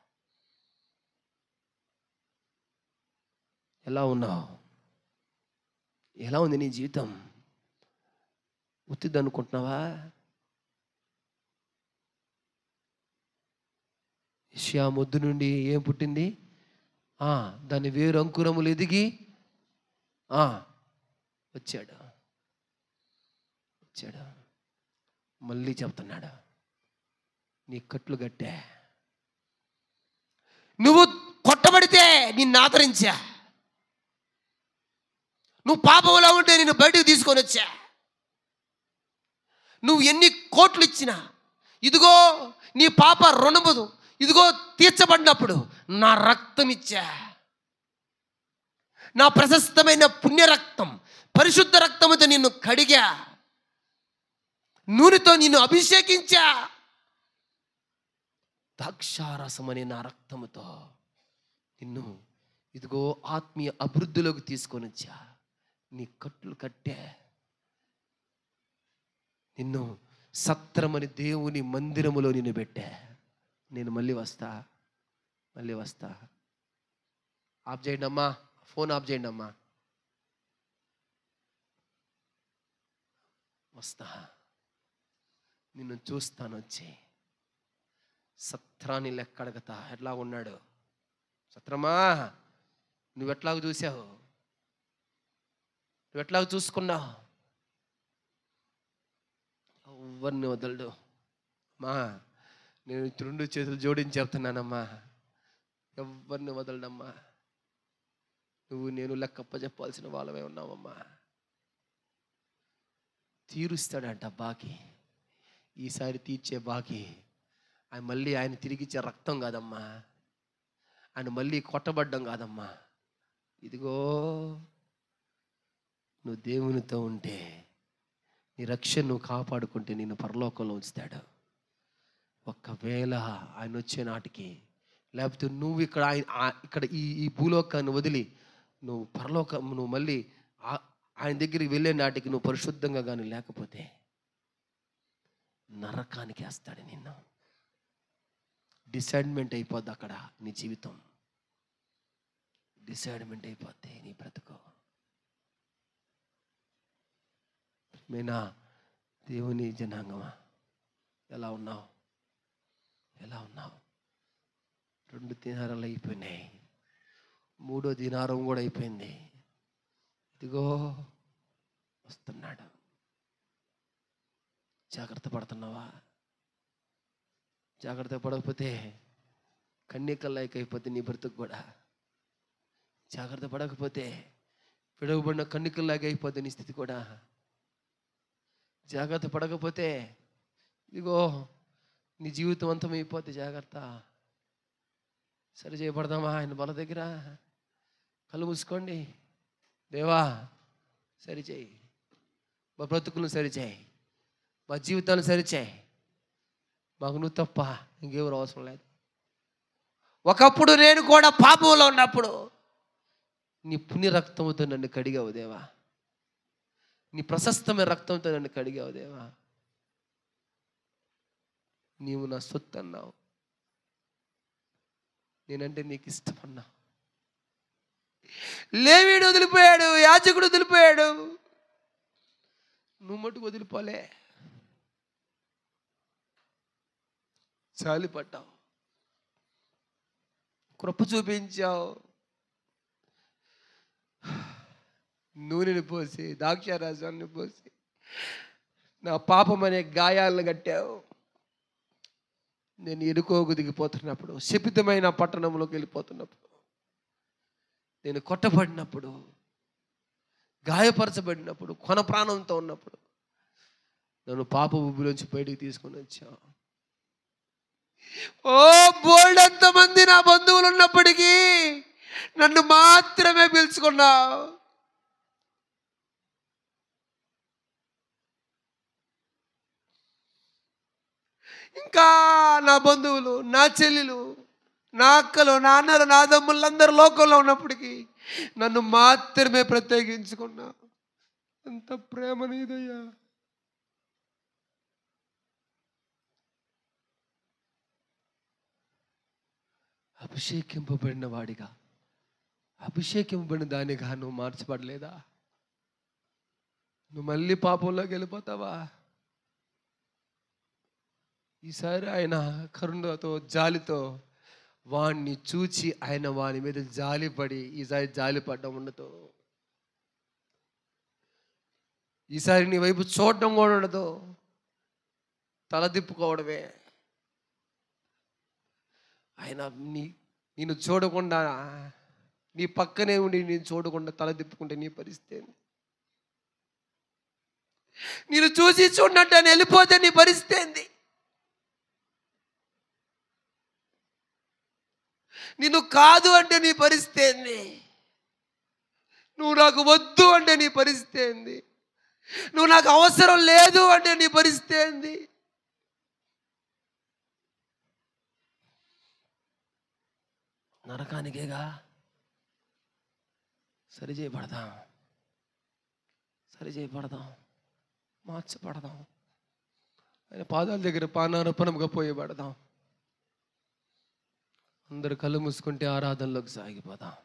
ఎలా ఉన్నావు? ఎలా ఉంది నీ జీవితం? ఉత్తిది అనుకుంటున్నావా? యెషయా మొద్దు నుండి ఏం పుట్టింది? దాని వేరు అంకురములు ఎదిగి వచ్చాడు. మళ్ళీ చెప్తున్నాడు, నీ కట్లు కట్టే. నువ్వు కొట్టబడితే నిన్ను ఆదరించా, నువ్వు పాపంలో ఉంటే నిన్ను బయటకు తీసుకొని వచ్చా, నువ్వు ఎన్ని కోట్లు ఇచ్చినా ఇదిగో నీ పాప రుణముదు ఇదిగో తీర్చబడినప్పుడు నా రక్తం ఇచ్చా, నా ప్రశస్తమైన పుణ్య రక్తం, పరిశుద్ధ రక్తముతో నిన్ను కడిగా, నూనెతో నిన్ను అభిషేకించా, ద్రాక్షారసమనే నా రక్తముతో నిన్ను ఇదిగో ఆత్మీయ అభివృద్ధిలోకి తీసుకొని వచ్చా, నీ కట్లు కట్టే, నిన్ను సత్రమని దేవుని మందిరములో నిన్ను పెట్టా. నేను మళ్ళీ వస్తా. ఆఫ్ చేయండి అమ్మా, ఫోన్ ఆఫ్ చేయండి అమ్మా. వస్తా, నిన్ను చూస్తాను వచ్చి. సత్రాన్ని లెక్కడగతా. ఎట్లా ఉన్నాడు సత్రమా? నువ్వెట్లాగ చూసావు? నువ్వెట్లాగ చూసుకున్నావు? ఎవరిని వదలడు మా. నేను 2 చేతులు జోడించి చెప్తున్నానమ్మా, ఎవరిని వదలడమ్మా. నువ్వు నేను లెక్కప్ప చెప్పాల్సిన వాళ్ళమే ఉన్నావమ్మా. తీరుస్తాడంట బాకీ. ఈసారి తీర్చే బాకీ ఆయన మళ్ళీ ఆయన తిరిగిచ్చే రక్తం కాదమ్మా, ఆయన మళ్ళీ కొట్టబడ్డం కాదమ్మా. ఇదిగో నువ్వు దేవునితో ఉంటే, నీ రక్షణ నువ్వు కాపాడుకుంటే నిన్ను పరలోకంలో ఉంచుతాడు. ఒక్కవేళ ఆయన వచ్చే నాటికి, లేకపోతే నువ్వు ఇక్కడ ఈ భూలోకాన్ని వదిలి నువ్వు పరలోకం, నువ్వు మళ్ళీ ఆయన దగ్గరికి వెళ్ళే నాటికి నువ్వు పరిశుద్ధంగా కానీ లేకపోతే నరకానికి వేస్తాడు నిన్ను. డిసైడ్మెంట్ అయిపోద్ది అక్కడ నీ జీవితం. డిసైడ్మెంట్ అయిపోద్ది నీ బ్రతుకు. మేనా దేవుని జనాంగమా, ఎలా ఉన్నావు? 2 దినారాలు అయిపోయినాయి, 3వ దినారం కూడా అయిపోయింది. ఇదిగో వస్తున్నాడు. జాగ్రత్త పడుతున్నావా? జాగ్రత్త పడకపోతే కన్యకల్లాయికి అయిపోతే నీ బ్రతుకు కూడా. జాగ్రత్త పడకపోతే విడవబడిన కన్యకల్లాగా అయిపోతే నీ స్థితి కూడా. జాగ్రత్త పడకపోతే ఇదిగో నీ జీవితం అంతమైపోతే. జాగ్రత్త. సరి చేయబడదామా ఆయన బల దగ్గర? కళ్ళు మూసుకోండి. దేవా సరిచేయి, మా బ్రతుకులను సరిచేయి, మా జీవితాన్ని సరిచేయి. మాకు నువ్వు తప్ప ఇంకెవరు అవసరం లేదు. ఒకప్పుడు నేను కూడా పాపంలో ఉన్నప్పుడు నీ పుణ్య రక్తంతో నన్ను కడిగావు దేవా. నీ ప్రశస్తమైన రక్తంతో నన్ను కడిగావు దేవా. నీవు నా సొత్తు అన్నావు, నేనంటే నీకు ఇష్టమన్నావు. లేవీడు వదిలిపోయాడు, యాజకుడు వదిలిపోయాడు, నువ్వు మటుకు వదిలిపోలే. చాలి పట్టావు, కృప చూపించావు, నూనెని పోసి ద్రాక్షారసాన్ని పోసి నా పాపం అనే గాయాలను కట్టావు. నేను ఎరుకోకు దిగిపోతున్నప్పుడు, శపితమైన పట్టణంలోకి వెళ్ళిపోతున్నప్పుడు, నేను కొట్టబడినప్పుడు, గాయపరచబడినప్పుడు, కొన ప్రాణంతో ఉన్నప్పుడు నన్ను పాప ఊబిలోంచి బయటికి తీసుకొని వచ్చావు. ఓ బోల్డంత మంది నా బంధువులు ఉన్నప్పటికీ నన్ను మాత్రమే పిలుచుకున్నావు. ఇంకా నా బంధువులు, నా చెల్లెలు, నా అక్కలు, నా అన్నలు, నా తమ్ముళ్ళందరూ లోకంలో ఉన్నప్పటికీ నన్ను మాత్రమే ప్రత్యేకించుకున్నా. అంత ప్రేమ నీదయ్యా. అభిషేకింపబడిన వాడిగా, అభిషేకింపబడిన దానిగా నువ్వు మార్చబడలేదా? నువ్వు మళ్ళీ పాపంలోకి వెళ్ళిపోతావా? ఈసారి ఆయన కరుణతో, జాలితో వాణ్ణి చూచి ఆయన వాని మీద జాలిపడి, ఈసారి జాలిపడడం ఉండదు. ఈసారి నీ వైపు చూడడం కూడా ఉండదు, తల తిప్పుకోవడమే. ఆయన నేను చూడకుండా, నీ పక్కనే ఉండి నేను చూడకుండా తల తిప్పుకుంటే నీ పరిస్థితి ఏంది? నేను చూసి చూడనట్టు అని వెళ్ళిపోతే నీ పరిస్థితి ఏంది? నిన్ను కాదు అంటే నీ పరిస్థితి ఏంది? నువ్వు నాకు వద్దు అంటే నీ పరిస్థితి ఏంది? నువ్వు నాకు అవసరం లేదు అంటే నీ పరిస్థితి ఏంది? నరకానికేగా. సరిచేయబడదాం, సరిచేయబడదాం, మార్చబడదాం, ఆయన పాదాల దగ్గర పానార్పణముగా పోయబడదాం. అందరు కళ్ళు మూసుకుంటే ఆరాధనలోకి సాగిపోదాం.